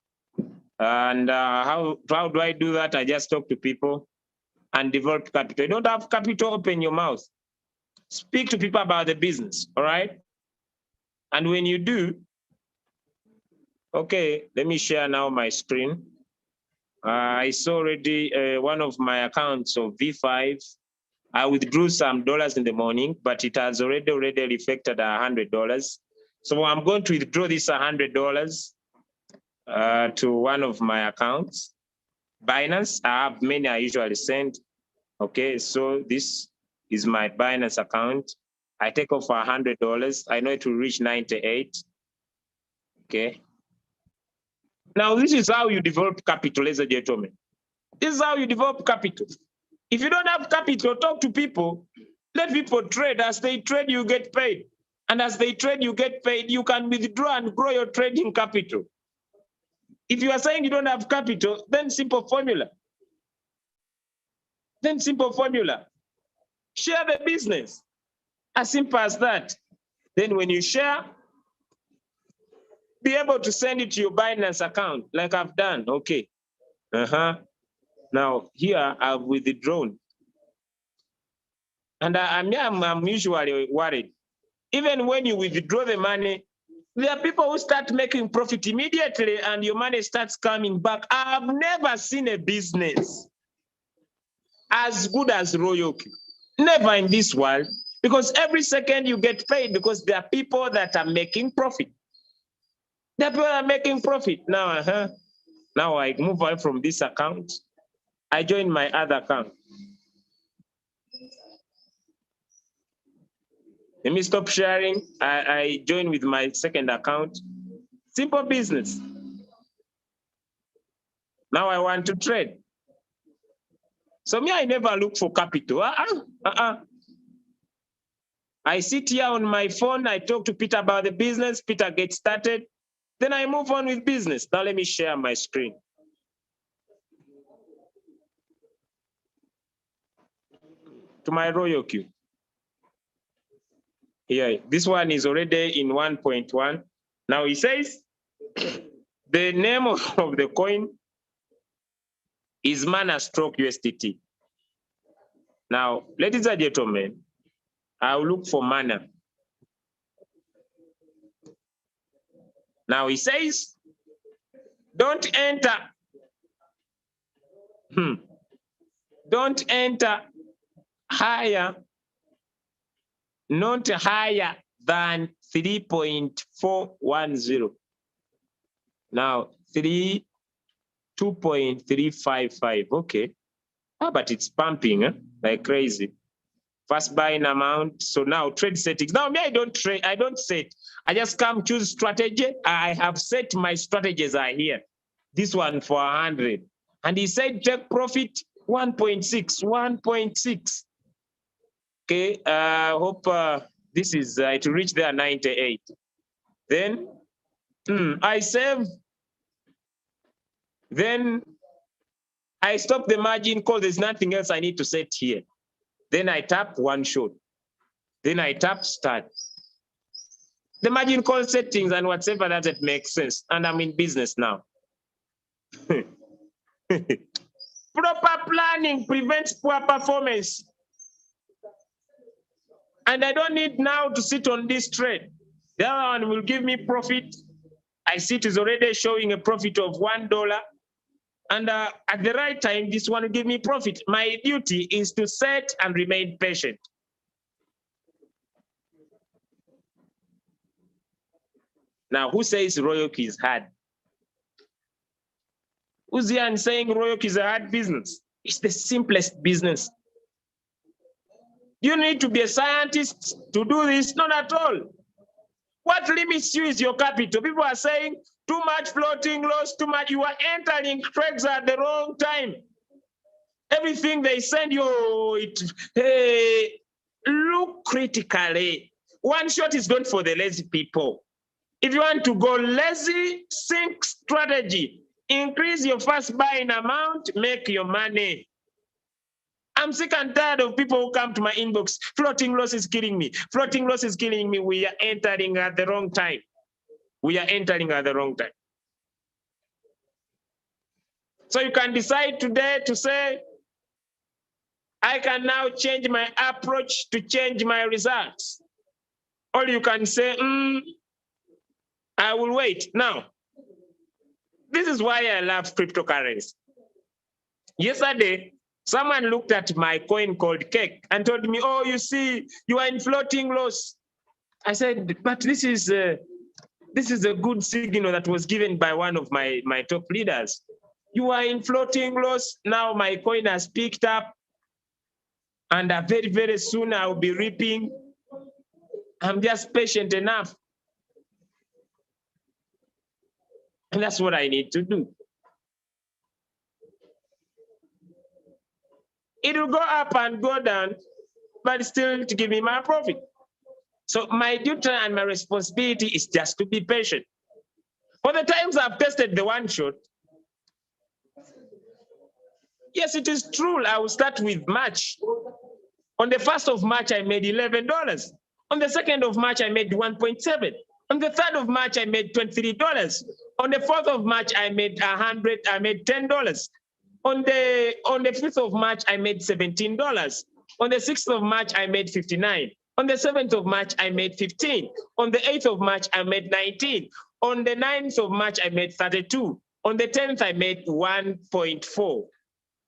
And how do I do that? I just talk to people and develop capital. You don't have capital, open your mouth. Speak to people about the business, all right? And when you do, okay, let me share now my screen. I saw already one of my accounts of V5. I withdrew some dollars in the morning, but it has already reflected $100. So I'm going to withdraw this $100 to one of my accounts. Binance, I have many I usually send. Okay, so this is my Binance account. I take off $100. I know it will reach 98. Okay. Now, this is how you develop capital, ladies and gentlemen. This is how you develop capital. If you don't have capital, talk to people. Let people trade. As they trade, you get paid. And as they trade, you get paid. You can withdraw and grow your trading capital. If you are saying you don't have capital, then simple formula. Then simple formula. Share the business. As simple as that. Then when you share, be able to send it to your Binance account, like I've done. Okay. Now here I've withdrawn. And I'm usually worried. Even when you withdraw the money, there are people who start making profit immediately and your money starts coming back. I've never seen a business as good as Royalty. Never in this world, because every second you get paid because there are people that are making profit. There are people that are making profit. Now, now I move on from this account. I join my other account. Let me stop sharing. I join with my second account. Simple business. Now I want to trade. So me, I never look for capital. I sit here on my phone. I talk to Peter about the business. Peter gets started. Then I move on with business. Now let me share my screen. To my Royal queue. Here, this one is already in 1.1. Now he says the name of the coin is Mana stroke USDT. Now, ladies and gentlemen, I'll look for Mana. Now he says, don't enter. Don't enter higher, not higher than 3.410. Now, 2.355, okay. But it's pumping like crazy. First buying amount. So now trade settings. Now me, I don't trade, I don't set. I just come choose strategy. I have set my strategies are here. This one for 100. And he said take profit 1.6, 1.6. Okay, hope this is, it will reach there 98. Then I save. Then I stop the margin because there's nothing else I need to set here. Then I tap one shot. Then I tap start. The margin call settings and whatever that it makes sense. And I'm in business now. Proper planning prevents poor performance. And I don't need now to sit on this trade. The other one will give me profit. I see it is already showing a profit of $1. And at the right time, this one will give me profit. My duty is to set and remain patient. Now, who says Royalty is hard? Who's here and saying Royalty is a hard business? It's the simplest business. You need to be a scientist to do this? Not at all. What limits you is your capital. People are saying too much floating loss, too much. You are entering trades at the wrong time. Everything they send you, look critically. One shot is going for the lazy people. If you want to go lazy, think strategy. Increase your first buying amount, make your money. I'm sick and tired of people who come to my inbox. Floating loss is killing me. Floating loss is killing me. We are entering at the wrong time. We are entering at the wrong time. So you can decide today to say, I can now change my approach to change my results. Or you can say, I will wait. Now, this is why I love cryptocurrency. Yesterday, someone looked at my coin called Cake and told me, oh, you see, you are in floating loss. I said, but this is a good signal that was given by one of my top leaders. You are in floating loss. Now my coin has picked up. And very, very soon I will be reaping. I'm just patient enough. And that's what I need to do. It will go up and go down, but still to give me my profit. So my duty and my responsibility is just to be patient. For the times I've tested the one shot, yes, it is true. I will start with March. On the 1st of March, I made $11. On the 2nd of March, I made 1.7. On the 3rd of March, I made $23. On the 4th of March, I made $10. On the 5th of March, I made $17. On the 6th of March, I made 59. On the 7th of March, I made 15. On the 8th of March, I made 19. On the 9th of March, I made 32. On the 10th, I made 1.4.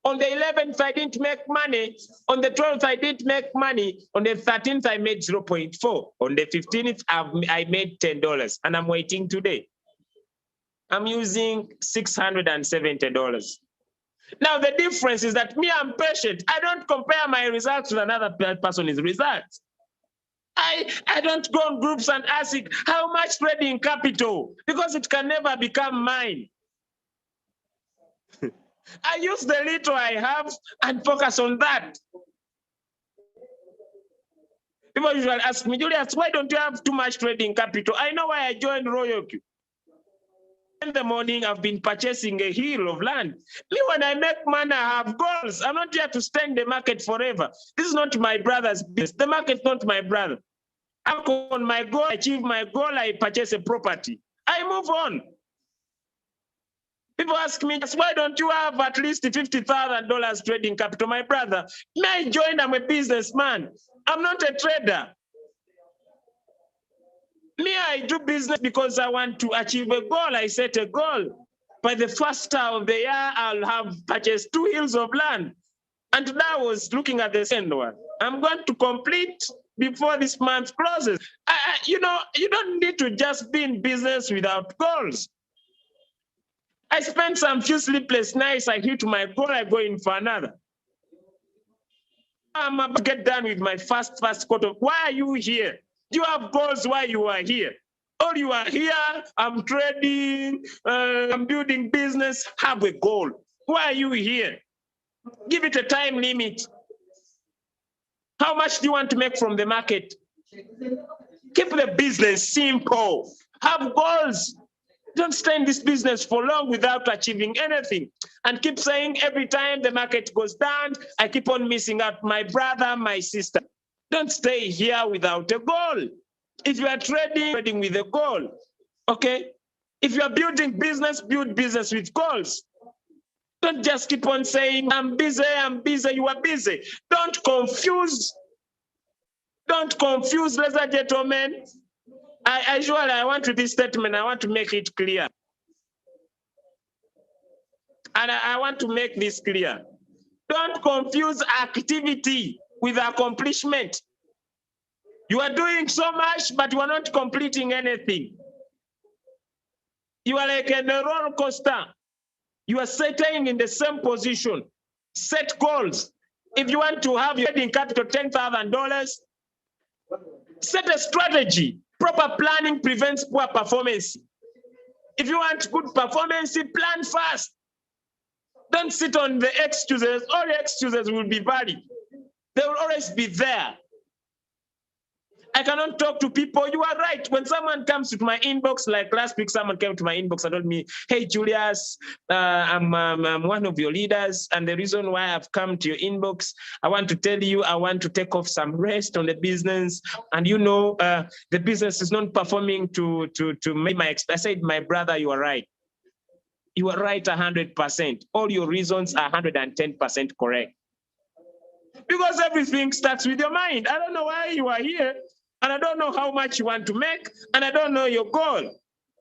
On the 11th, I didn't make money. On the 12th, I didn't make money. On the 13th, I made 0.4. On the 15th, I made $10. And I'm waiting today. I'm using $670. Now, the difference is that me, I'm patient. I don't compare my results with another person's results. I don't go on groups and ask how much trading capital, because it can never become mine. I use the little I have and focus on that. People usually ask me, Julius, why don't you have too much trading capital? I know why I joined Royal Q. In the morning, I've been purchasing a hill of land. Me, when I make money, I have goals. I'm not here to stay in the market forever. This is not my brother's business. The market's not my brother. I work on my goal, I achieve my goal, I purchase a property. I move on. People ask me, why don't you have at least $50,000 trading capital? My brother, may I join? I'm a businessman. I'm not a trader. Me, I do business because I want to achieve a goal. I set a goal. By the first half of the year, I'll have purchased 2 hills of land. And today I was looking at the second one. I'm going to complete before this month closes. You don't need to just be in business without goals. I spent some few sleepless nights. I hit my goal. I go in for another. I'm about to get done with my first quarter. Why are you here? Do you have goals why you are here? Or you are here, I'm trading, I'm building business, have a goal. Why are you here? Give it a time limit. How much do you want to make from the market? Keep the business simple. Have goals. Don't stay in this business for long without achieving anything. And keep saying every time the market goes down, I keep on missing out my brother, my sister. Don't stay here without a goal. If you are trading with a goal, okay? If you are building business, build business with goals. Don't just keep on saying, I'm busy, you are busy. Don't confuse, ladies and gentlemen. I want to this statement, I want to make it clear. And I want to make this clear. Don't confuse activity with accomplishment. You are doing so much, but you are not completing anything. You are like a roller coaster. You are sitting in the same position. Set goals. If you want to have your trading capital $10,000, set a strategy. Proper planning prevents poor performance. If you want good performance, plan fast. Don't sit on the excuses. All the excuses will be valid. They will always be there. I cannot talk to people. You are right. When someone comes to my inbox, like last week, someone came to my inbox and told me, "Hey, Julius, I'm one of your leaders. And the reason why I've come to your inbox, I want to tell you, I want to take off some rest on the business. And you know, the business is not performing to make my I said, my brother, you are right. You are right 100%. All your reasons are 110% correct. Because everything starts with your mind. I don't know why you are here, and I don't know how much you want to make, and I don't know your goal.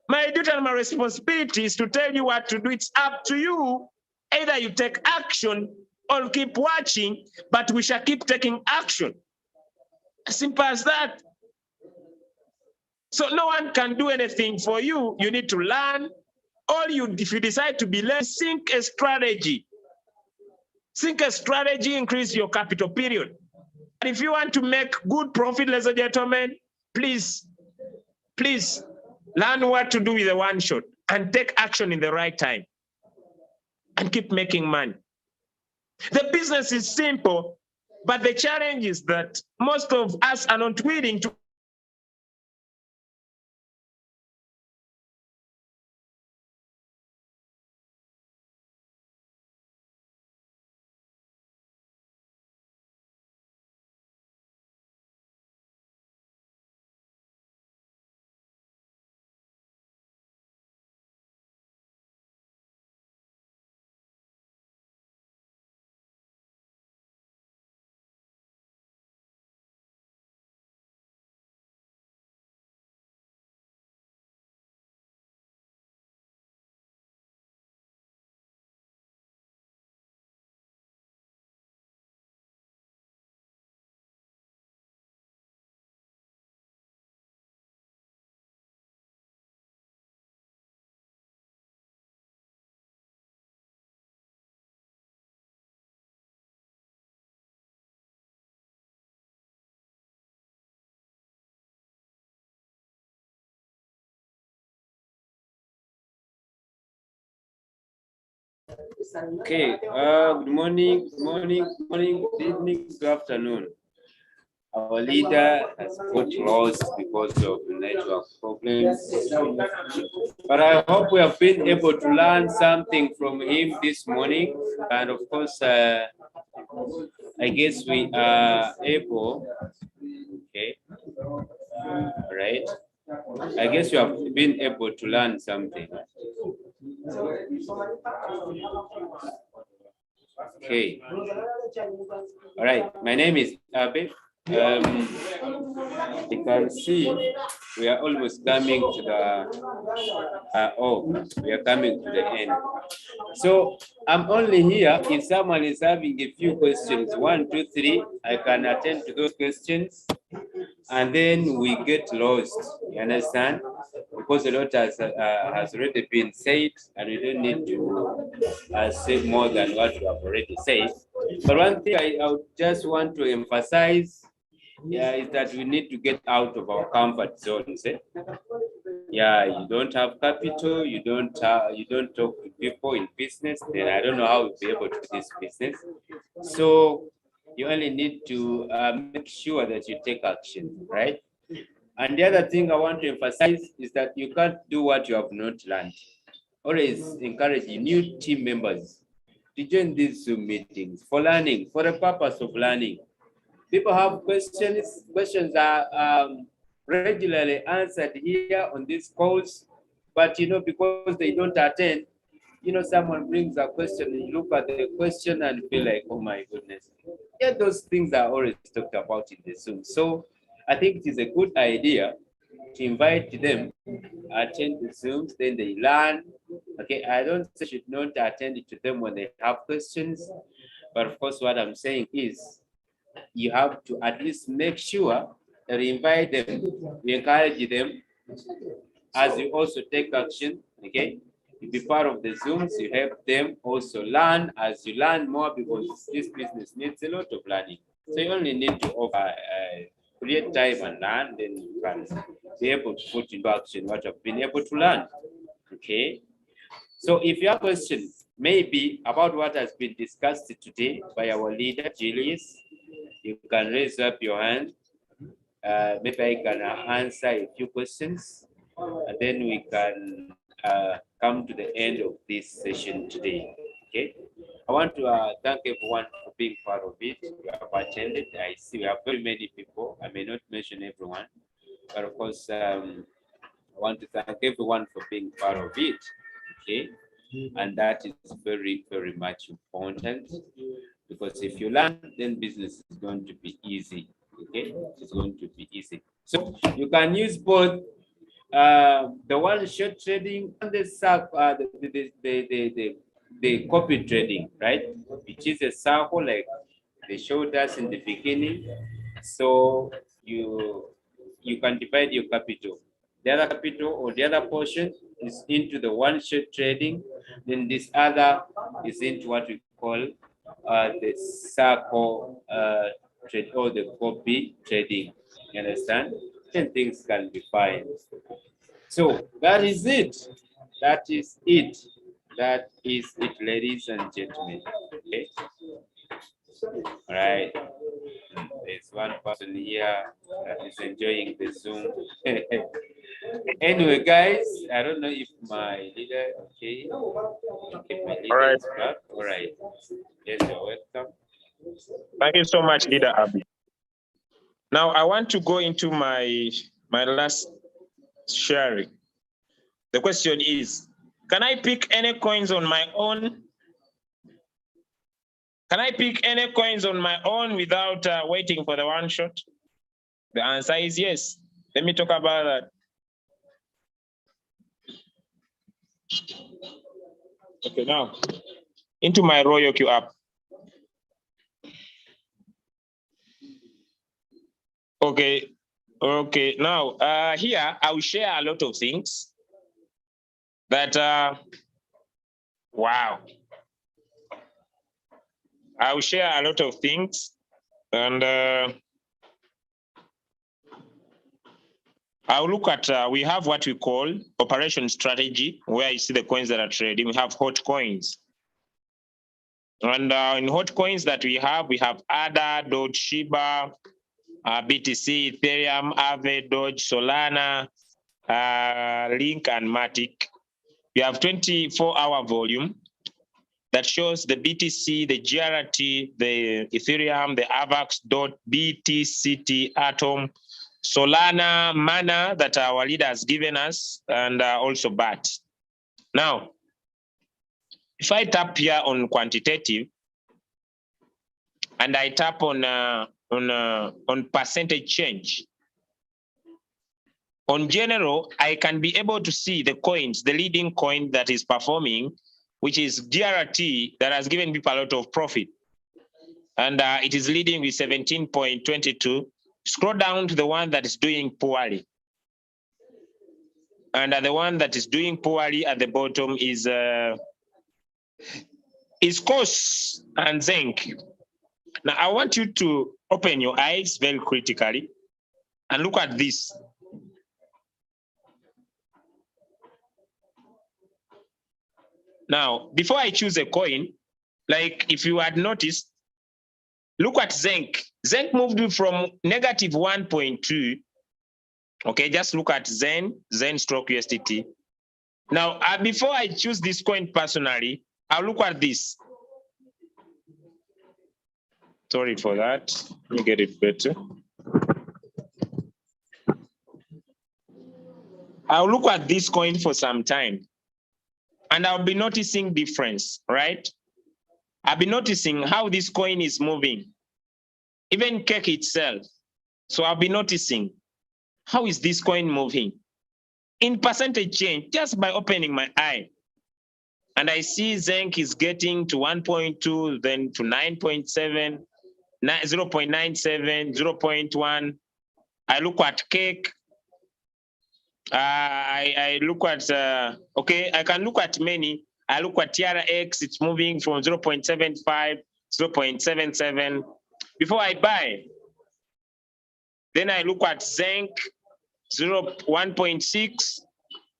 My duty and my responsibility is to tell you what to do. It's up to you. Either you take action or keep watching, but we shall keep taking action. As simple as that. So no one can do anything for you. You need to learn. If you decide to be less, think a strategy. Think a strategy, increase your capital, period. And if you want to make good profit, ladies and gentlemen, please learn what to do with the one shot and take action in the right time and keep making money. The business is simple, but the challenge is that most of us are not willing to Okay, good morning, good evening, good afternoon. Our leader has got lost because of network problems, but I hope we have been able to learn something from him this morning. And of course, I guess we are able, okay, right? I guess you have been able to learn something. Okay. All right. My name is Abe. You can see we are almost coming to the we are coming to the end. So I'm only here if someone is having a few questions. 1, 2, 3. I can attend to those questions, and then we get lost. You understand? Because a lot has already been said, and we don't need to say more than what we have already said. But one thing I would just want to emphasize, is that we need to get out of our comfort zones. Yeah, you don't have capital, you don't talk to people in business, then I don't know how you'll be able to do this business. So you only need to make sure that you take action, right? And the other thing I want to emphasize is that you can't do what you have not learned. Always encourage new team members to join these Zoom meetings for learning, for the purpose of learning. People have questions. Questions are regularly answered here on these calls, but because they don't attend, someone brings a question and you look at the question and feel like, oh my goodness. Yeah, those things are always talked about in the Zoom. So I think it is a good idea to invite them, attend the Zooms, then they learn. Okay, I don't say should not attend to them when they have questions, but of course what I'm saying is you have to at least make sure that you invite them, you encourage them, as you also take action, okay? You be part of the Zooms, you help them also learn as you learn more, because this business needs a lot of learning. So you only need to offer, create time and learn, then you can be able to put into action what you've been able to learn. Okay. So if you have questions, maybe about what has been discussed today by our leader, Julius, you can raise up your hand. Maybe I can answer a few questions, and then we can come to the end of this session today. Okay. I want to thank everyone for being part of it. You have attended. I see we have very many people. I may not mention everyone, but of course, I want to thank everyone for being part of it. Okay. And that is very, very much important, because if you learn, then business is going to be easy. Okay, it's going to be easy. So you can use both the one-shot trading and the copy trading, right? Which is a circle like they showed us in the beginning. So you can divide your capital. The other capital or the other portion is into the one-shot trading. Then this other is into what we call the circle trade or the copy trading. You understand? Then things can be fine. So that is it. That is it. That is it, ladies and gentlemen. Okay. All right. There's one person here that is enjoying the Zoom. Anyway, guys, I don't know if my leader, okay. Okay, my leader All right. is back. All right. Yes, you're welcome. Thank you so much, Leader Abby. Now I want to go into my last sharing. The question is, can I pick any coins on my own? Can I pick any coins on my own without waiting for the one shot? The answer is yes. Let me talk about that. Okay, now into my Royal Q app. Okay, now here I will share a lot of things that wow. I will share a lot of things, and I'll look at, we have what we call operation strategy, where you see the coins that are trading. We have hot coins. And in hot coins that we have ADA, Doge, Shiba, BTC, Ethereum, Aave, Doge, Solana, Link, and Matic. We have 24-hour volume that shows the BTC, the GRT, the Ethereum, the AVAX, DOT, BTCT, Atom, Solana, Mana that our leader has given us, and also BAT. Now, if I tap here on quantitative, and I tap on percentage change, on general, I can be able to see the coins, the leading coin that is performing, which is GRT, that has given people a lot of profit. And it is leading with 17.22. Scroll down to the one that is doing poorly. And the one that is doing poorly at the bottom is COS and Zinc. Now, I want you to open your eyes very critically and look at this. Now, before I choose a coin, like if you had noticed, look at Zinc. Zinc moved from negative 1.2. Okay, just look at Zen stroke USDT. Now, before I choose this coin personally, I'll look at this. Sorry for that. Let me get it better. I'll look at this coin for some time, and I'll be noticing difference, right? I'll be noticing how this coin is moving, even Cake itself. So I'll be noticing, how is this coin moving? In percentage change, just by opening my eye. And I see Zinc is getting to 1.2, then to 9.7, 0.97, 0.1. I look at Cake, I look at, okay, I can look at many. I look at TRX, it's moving from 0.75, 0.77 before I buy. Then I look at zinc, 1.6,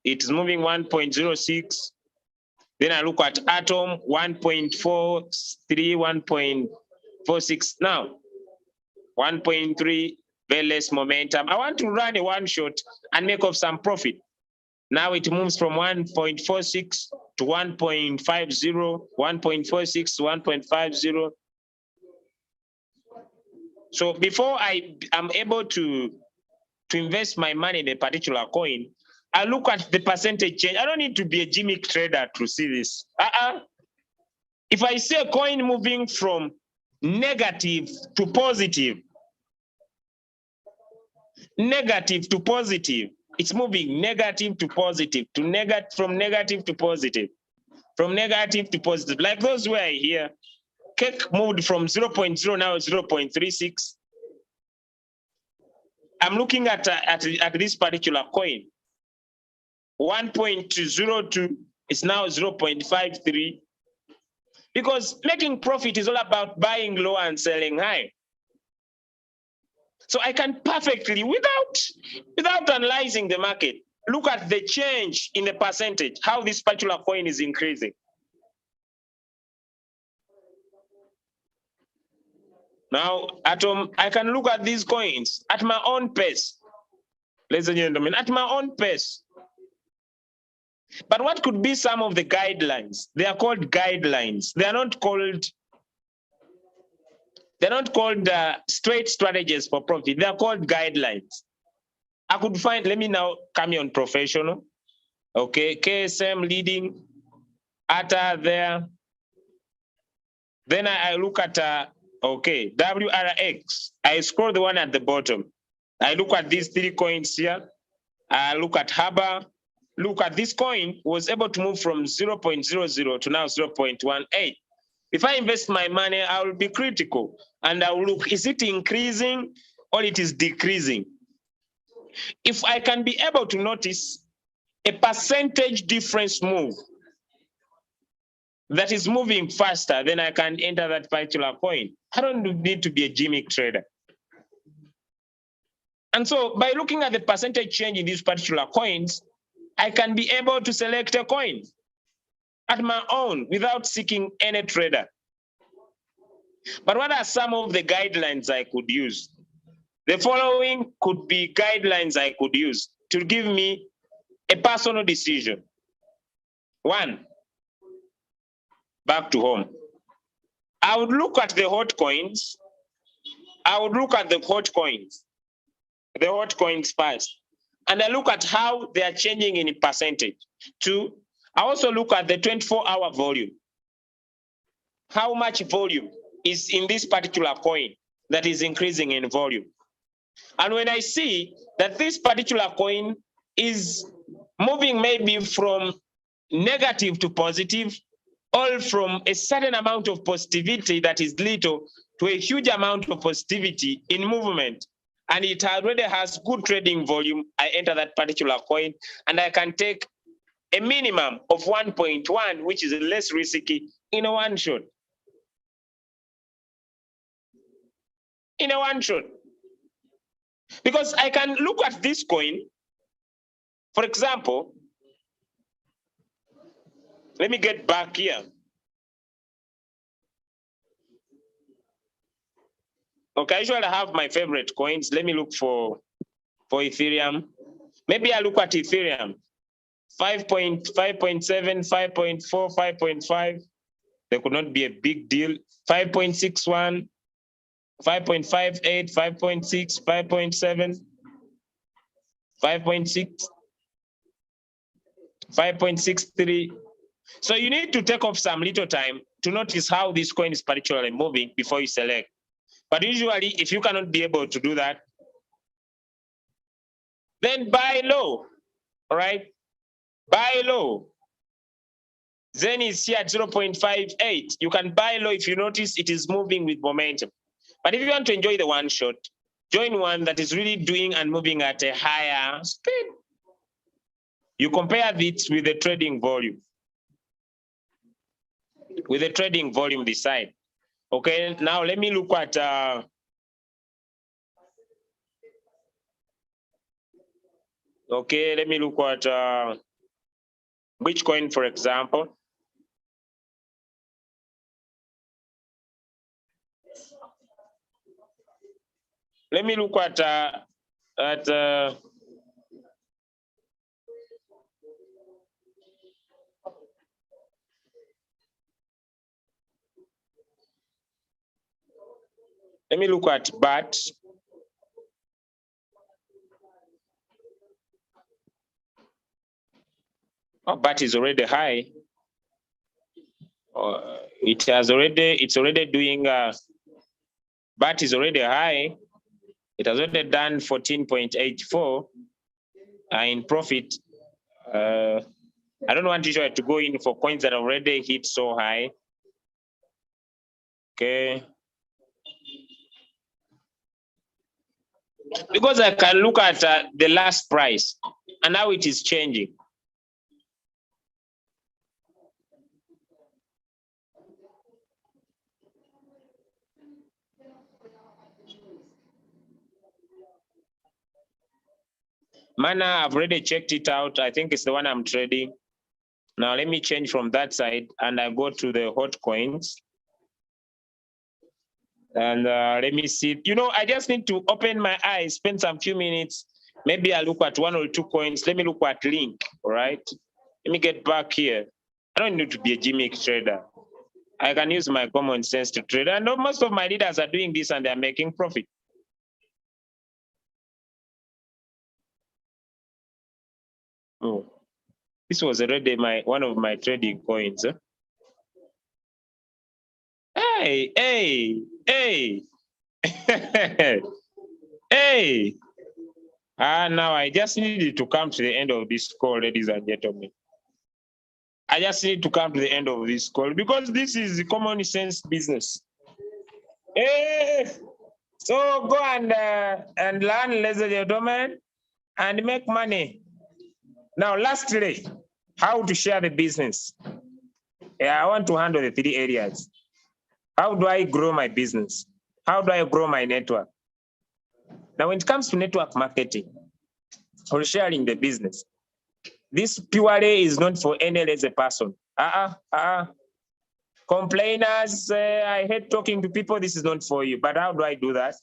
it's moving 1.06. Then I look at atom, 1.43, 1.46. Now, 1.3, very less momentum. I want to run a one shot and make off some profit. Now it moves from 1.46 to 1.50, 1.46 to 1.50. So before I am able to invest my money in a particular coin, I look at the percentage change. I don't need to be a gimmick trader to see this. If I see a coin moving from negative to positive, it's moving negative to positive, from negative to positive, from negative to positive. Like those were here. Cake moved from 0.0 now 0.36. I'm looking at this particular coin. 1.02 is now 0.53. Because making profit is all about buying low and selling high. So I can perfectly, without analyzing the market, look at the change in the percentage, how this particular coin is increasing. Now, Atom, I can look at these coins at my own pace. Ladies and gentlemen, at my own pace. But what could be some of the guidelines? They are called guidelines. They are not called straight strategies for profit. They are called guidelines. I could find, let me now come on professional. Okay, KSM leading, ATA there. Then I look at, okay, WRX. I scroll the one at the bottom. I look at these three coins here. I look at Haba. Look at this coin was able to move from 0.00 to now 0.18. If I invest my money, I will be critical and I will look, is it increasing or it is decreasing? If I can be able to notice a percentage difference move that is moving faster, then I can enter that particular coin. I don't need to be a gimmick trader. And so by looking at the percentage change in these particular coins, I can be able to select a coin at my own without seeking any trader. But what are some of the guidelines I could use? The following could be guidelines I could use to give me a personal decision. One, back to home. I would look at the hot coins. I would look at the hot coins first. And I look at how they are changing in percentage. Two, I also look at the 24-hour volume. How much volume is in this particular coin that is increasing in volume? And when I see that this particular coin is moving maybe from negative to positive, or from a certain amount of positivity that is little to a huge amount of positivity in movement, and it already has good trading volume, I enter that particular coin and I can take a minimum of 1.1, which is less risky, in a one shot. In a one shot. Because I can look at this coin, for example, let me get back here. Okay, I usually have my favorite coins. Let me look for Ethereum. Maybe I look at Ethereum. 5.7, 5.4, 5.5. There could not be a big deal. 5.61, 5.58, 5.6, 5.7, 5.6, 5.63. So you need to take off some little time to notice how this coin is particularly moving before you select. But usually, if you cannot be able to do that, then buy low, all right? Buy low. Zen is here at 0.58. You can buy low if you notice it is moving with momentum. But if you want to enjoy the one shot, join one that is really doing and moving at a higher speed. You compare this with the trading volume. With the trading volume this side. Okay, now let me look at okay, let me look at Bitcoin, for example. Let me look at let me look at BAT. Oh, BAT is already high. It's already doing BAT is already high. It has already done 14.84 in profit. I don't want to try to go in for coins that already hit so high. Okay. Because I can look at the last price and how it is changing. Mana, I've already checked it out. I think it's the one I'm trading. Now let me change from that side and I go to the hot coins. And let me see. You know, I just need to open my eyes, spend some few minutes. Maybe I look at one or two coins. Let me look at Link, all right? Let me get back here. I don't need to be a gimmick trader. I can use my common sense to trade. And most of my leaders are doing this and they're making profit. Oh, this was already one of my trading coins. Huh? Hey, hey, hey. Hey. Now I just needed to come to the end of this call, ladies and gentlemen. I just need to come to the end of this call because this is the common sense business. Hey. So go and learn, ladies and gentlemen, and make money. Now, lastly, how to share the business. Yeah, I want to handle the 3 areas. How do I grow my business? How do I grow my network? Now, when it comes to network marketing or sharing the business, this purely is not for any lazy person. Complainers, I hate talking to people. This is not for you. But how do I do that?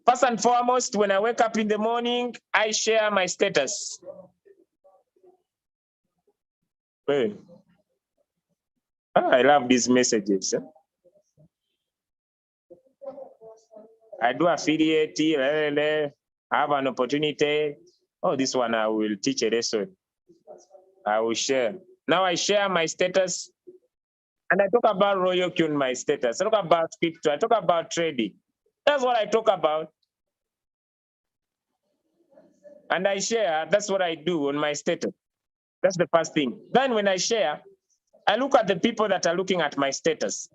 First and foremost, when I wake up in the morning, I share my status. Hey. I love these messages. I do affiliate, I have an opportunity. Oh, this one I will teach a lesson. I will share. Now I share my status and I talk about Royal Q in my status. I talk about crypto. I talk about trading. That's what I talk about. And I share, that's what I do on my status. That's the first thing. Then when I share, I look at the people that are looking at my status.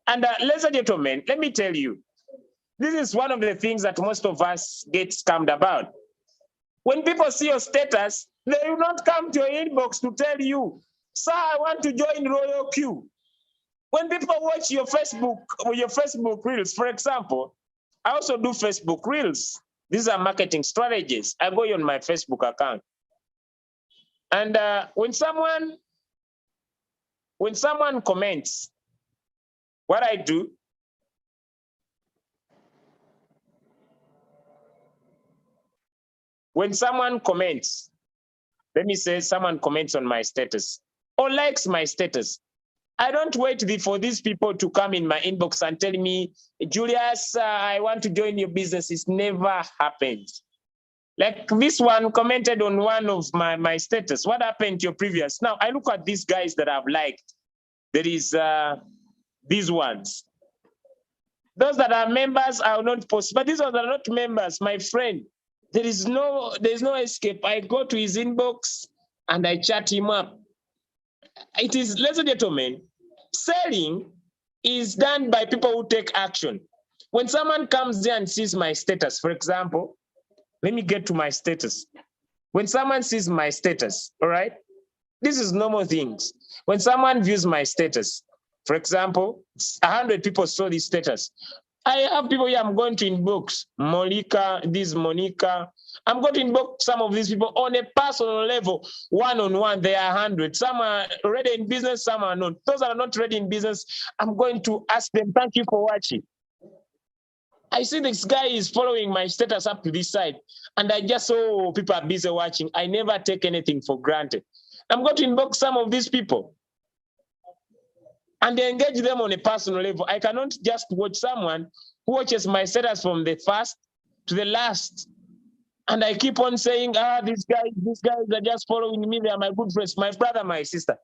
And ladies and gentlemen, let me tell you, this is one of the things that most of us get scammed about. When people see your status, they will not come to your inbox to tell you, sir, I want to join Royal Q. When people watch your Facebook Reels, for example, I also do Facebook Reels. These are marketing strategies. I go on my Facebook account. And when someone comments, what I do, when someone comments, let me say someone comments on my status or likes my status, I don't wait for these people to come in my inbox and tell me, Julius, I want to join your business. It's never happened. Like this one commented on one of my status. What happened to your previous? Now I look at these guys that I've liked. There is these ones. Those that are members, I will not post. But these ones that are not members, my friend, there's no escape. I go to his inbox and I chat him up. It is, ladies and gentlemen, selling is done by people who take action. When someone comes there and sees my status, for example, let me get to my status. When someone sees my status, all right? This is normal things. When someone views my status, for example, 100 people saw this status. I have people here, I'm going to inbox Monica, this Monica. I'm going to inbox some of these people on a personal level, one-on-one. They are 100. Some are already in business, some are not. Those that are not ready in business, I'm going to ask them, thank you for watching. I see this guy is following my status up to this side, and I just saw people are busy watching. I never take anything for granted. I'm going to inbox some of these people and engage them on a personal level. I cannot just watch someone who watches my status from the first to the last. And I keep on saying, these guys are just following me. They are my good friends, my brother, my sister.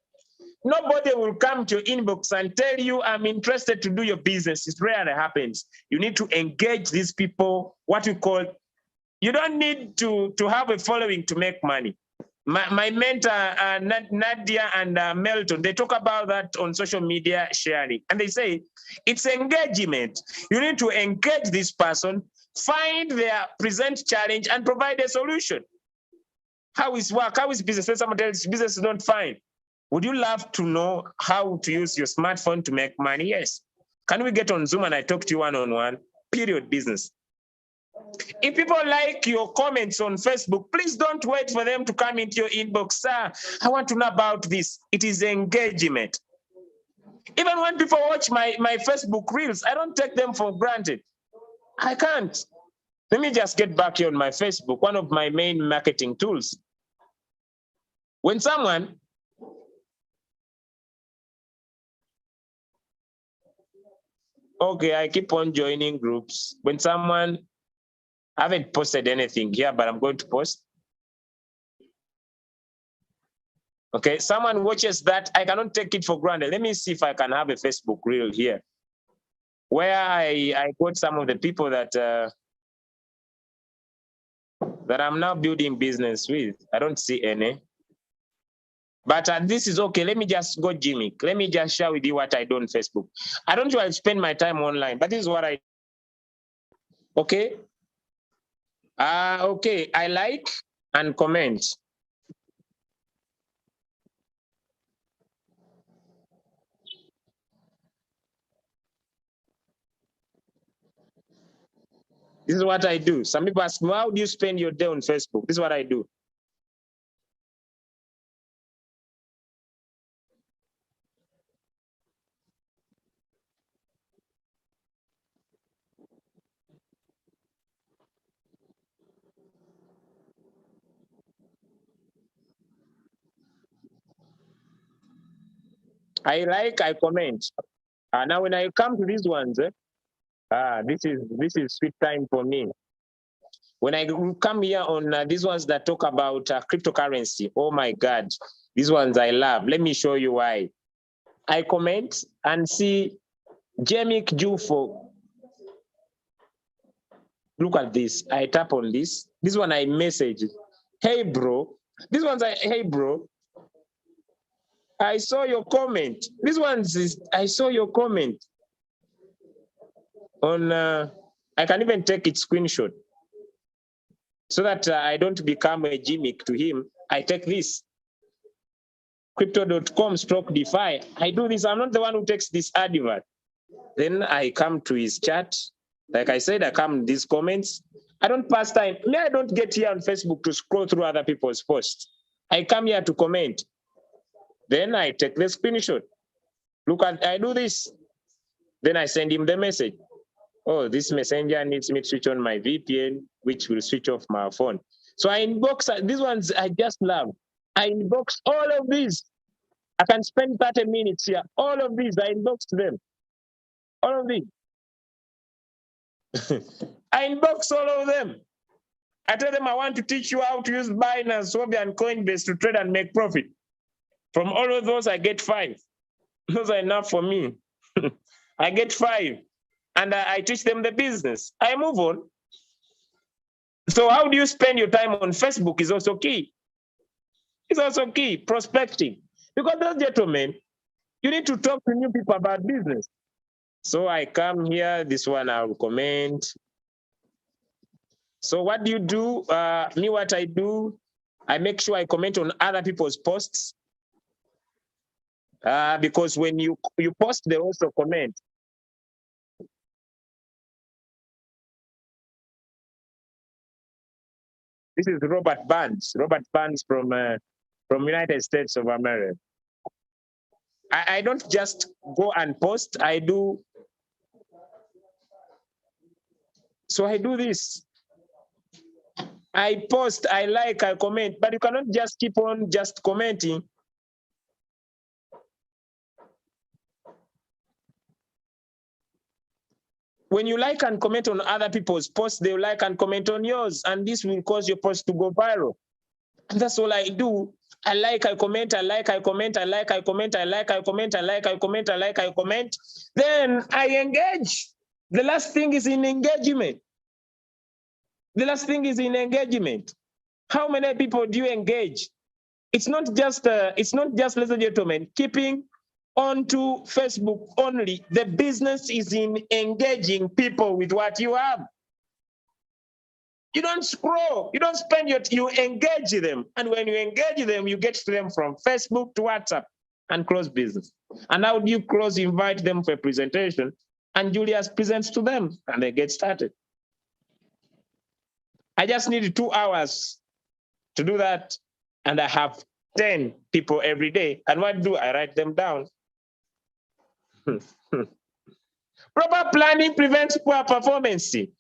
Nobody will come to your inbox and tell you, I'm interested to do your business. It rarely happens. You need to engage these people, what you call, you don't need to have a following to make money. My mentor, Nadia and Melton, they talk about that on social media sharing. And they say, it's engagement. You need to engage this person, find their present challenge, and provide a solution. How is work? How is business? When someone tells you business is not fine, would you love to know how to use your smartphone to make money? Yes. Can we get on Zoom and I talk to you one-on-one? Period, business. If people like your comments on Facebook, please don't wait for them to come into your inbox. Sir, I want to know about this. It is engagement. Even when people watch my Facebook reels, I don't take them for granted. I can't. Let me just get back here on my Facebook, one of my main marketing tools. When someone okay, I keep on joining groups. When someone, I haven't posted anything here, but I'm going to post. Okay, someone watches that, I cannot take it for granted. Let me see if I can have a Facebook reel here, where I got some of the people that that I'm now building business with. I don't see any. But this is okay. Let me just go gimmick. Let me just share with you what I do on Facebook. I don't usually spend my time online, but this is what I do. Okay. Okay, I like and comment. This is what I do. Some people ask me, how do you spend your day on Facebook? This is what I do. I like, I comment. Now when I come to these ones, this is sweet time for me. When I come here on these ones that talk about cryptocurrency, oh my God, these ones I love. Let me show you why. I comment and see Jemik Jufo. Look at this. I tap on this. This one I message. Hey bro. This one's hey bro. I saw your comment. This one's I saw your comment on. I can even take it screenshot so that I don't become a gimmick to him. I take this. Crypto.com/DeFi. I do this. I'm not the one who takes this advert. Then I come to his chat. Like I said, I come to these comments. I don't pass time. I don't get here on Facebook to scroll through other people's posts. I come here to comment. Then I take the screenshot. Look at, I do this. Then I send him the message. Oh, this messenger needs me to switch on my VPN, which will switch off my phone. So I inbox, these ones I just love. I inbox all of these. I can spend 30 minutes here. All of these, I inbox them. All of these. I inbox all of them. I tell them I want to teach you how to use Binance, Swabby, and Coinbase to trade and make profit. From all of those, I get 5. Those are enough for me. I get 5. And I teach them the business. I move on. So how do you spend your time on Facebook is also key. It's also key, prospecting. Because those gentlemen, you need to talk to new people about business. So I come here, this one I'll comment. So what do you do? Me, what I do, I make sure I comment on other people's posts. Because when you post, they also comment. This is Robert Burns from United States of America. I don't just go and post, I do. So I do this. I post, I like, I comment, but you cannot just keep on just commenting. When you like and comment on other people's posts, they will like and comment on yours, and this will cause your post to go viral. And that's all I do. I like, I comment, I like, I comment, I like, I comment, I like, I comment, I like, I comment, I like, I comment. Then I engage. The last thing is in engagement. The last thing is in engagement. How many people do you engage? It's not just, ladies and gentlemen, keeping onto Facebook only. The business is in engaging people with what you have. You don't scroll, you don't spend you engage them. And when you engage them, you get to them from Facebook to WhatsApp and close business. And how do you close? Invite them for a presentation, and Julius presents to them and they get started. I just need 2 hours to do that. And I have 10 people every day. And what do I write them down? Proper planning prevents poor performance. It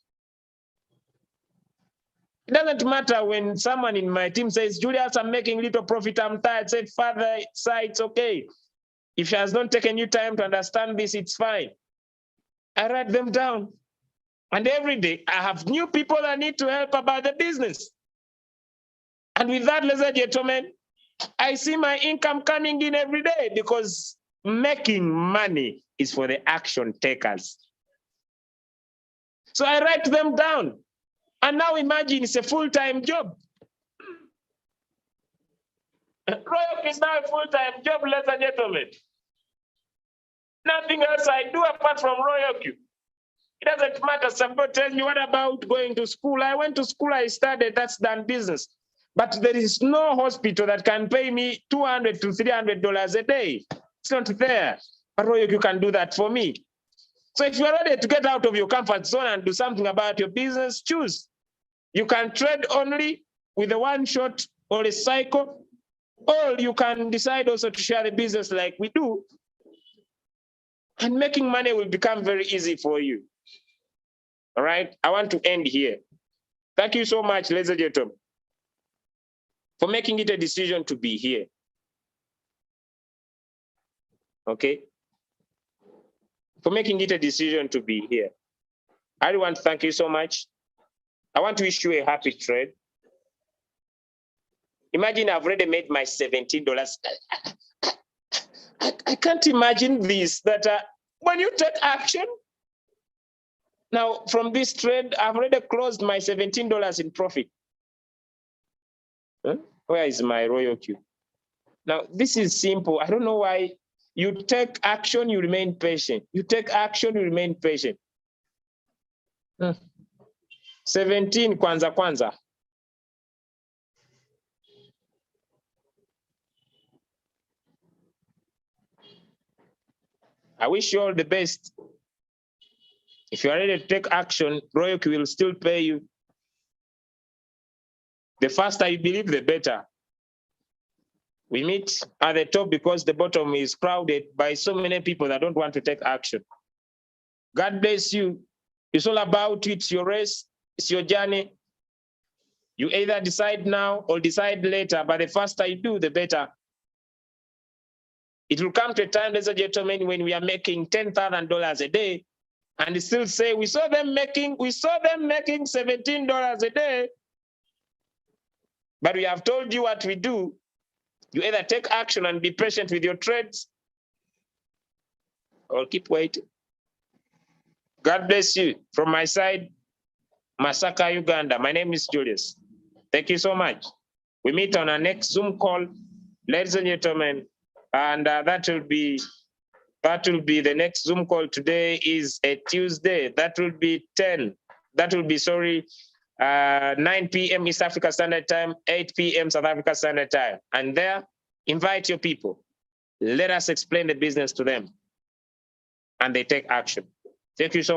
doesn't matter when someone in my team says, Julius, I'm making little profit, I'm tired. I said, Father, it's okay. If she has not taken you time to understand this, it's fine. I write them down. And every day I have new people that need to help about the business. And with that, ladies and gentlemen, I see my income coming in every day, because making money is for the action takers. So I write them down. And now imagine it's a full-time job. Royal is now a full-time job, ladies and gentlemen. Nothing else I do apart from Royal Q. It doesn't matter. Somebody tells me, what about going to school? I went to school, I studied, that's done business. But there is no hospital that can pay me $200 to $300 a day. It's not there. But Royal Q can do that for me. So if you're ready to get out of your comfort zone and do something about your business, choose. You can trade only with a one shot or a cycle, or you can decide also to share the business like we do. And making money will become very easy for you. All right, I want to end here. Thank you so much, ladies and gentlemen, for making it a decision to be here. Okay? For making it a decision to be here. I want to thank you so much. I want to wish you a happy trade. Imagine I've already made my $17. I can't imagine this, that when you take action, now from this trade, I've already closed my $17 in profit. Huh? Where is my Royal Q? Now, this is simple. I don't know why. You take action, you remain patient. You take action, you remain patient. 17 kwanza. I wish you all the best. If you are ready to take action, Royal Q will still pay you. The faster you believe, the better. We meet at the top because the bottom is crowded by so many people that don't want to take action. God bless you. It's all about you. It's your race. It's your journey. You either decide now or decide later, but the faster you do, the better. It will come to a time, ladies and gentlemen, when we are making $10,000 a day, and still say, we saw them making $17 a day. But we have told you what we do. You either take action and be patient with your trades, or keep waiting. God bless you. From my side, Masaka, Uganda. My name is Julius. Thank you so much. We meet on our next Zoom call, ladies and gentlemen, and that will be the next Zoom call. Today is a Tuesday. That will be 9 p.m. East Africa Standard Time, 8 p.m. South Africa Standard Time. And there, invite your people. Let us explain the business to them. And they take action. Thank you so much.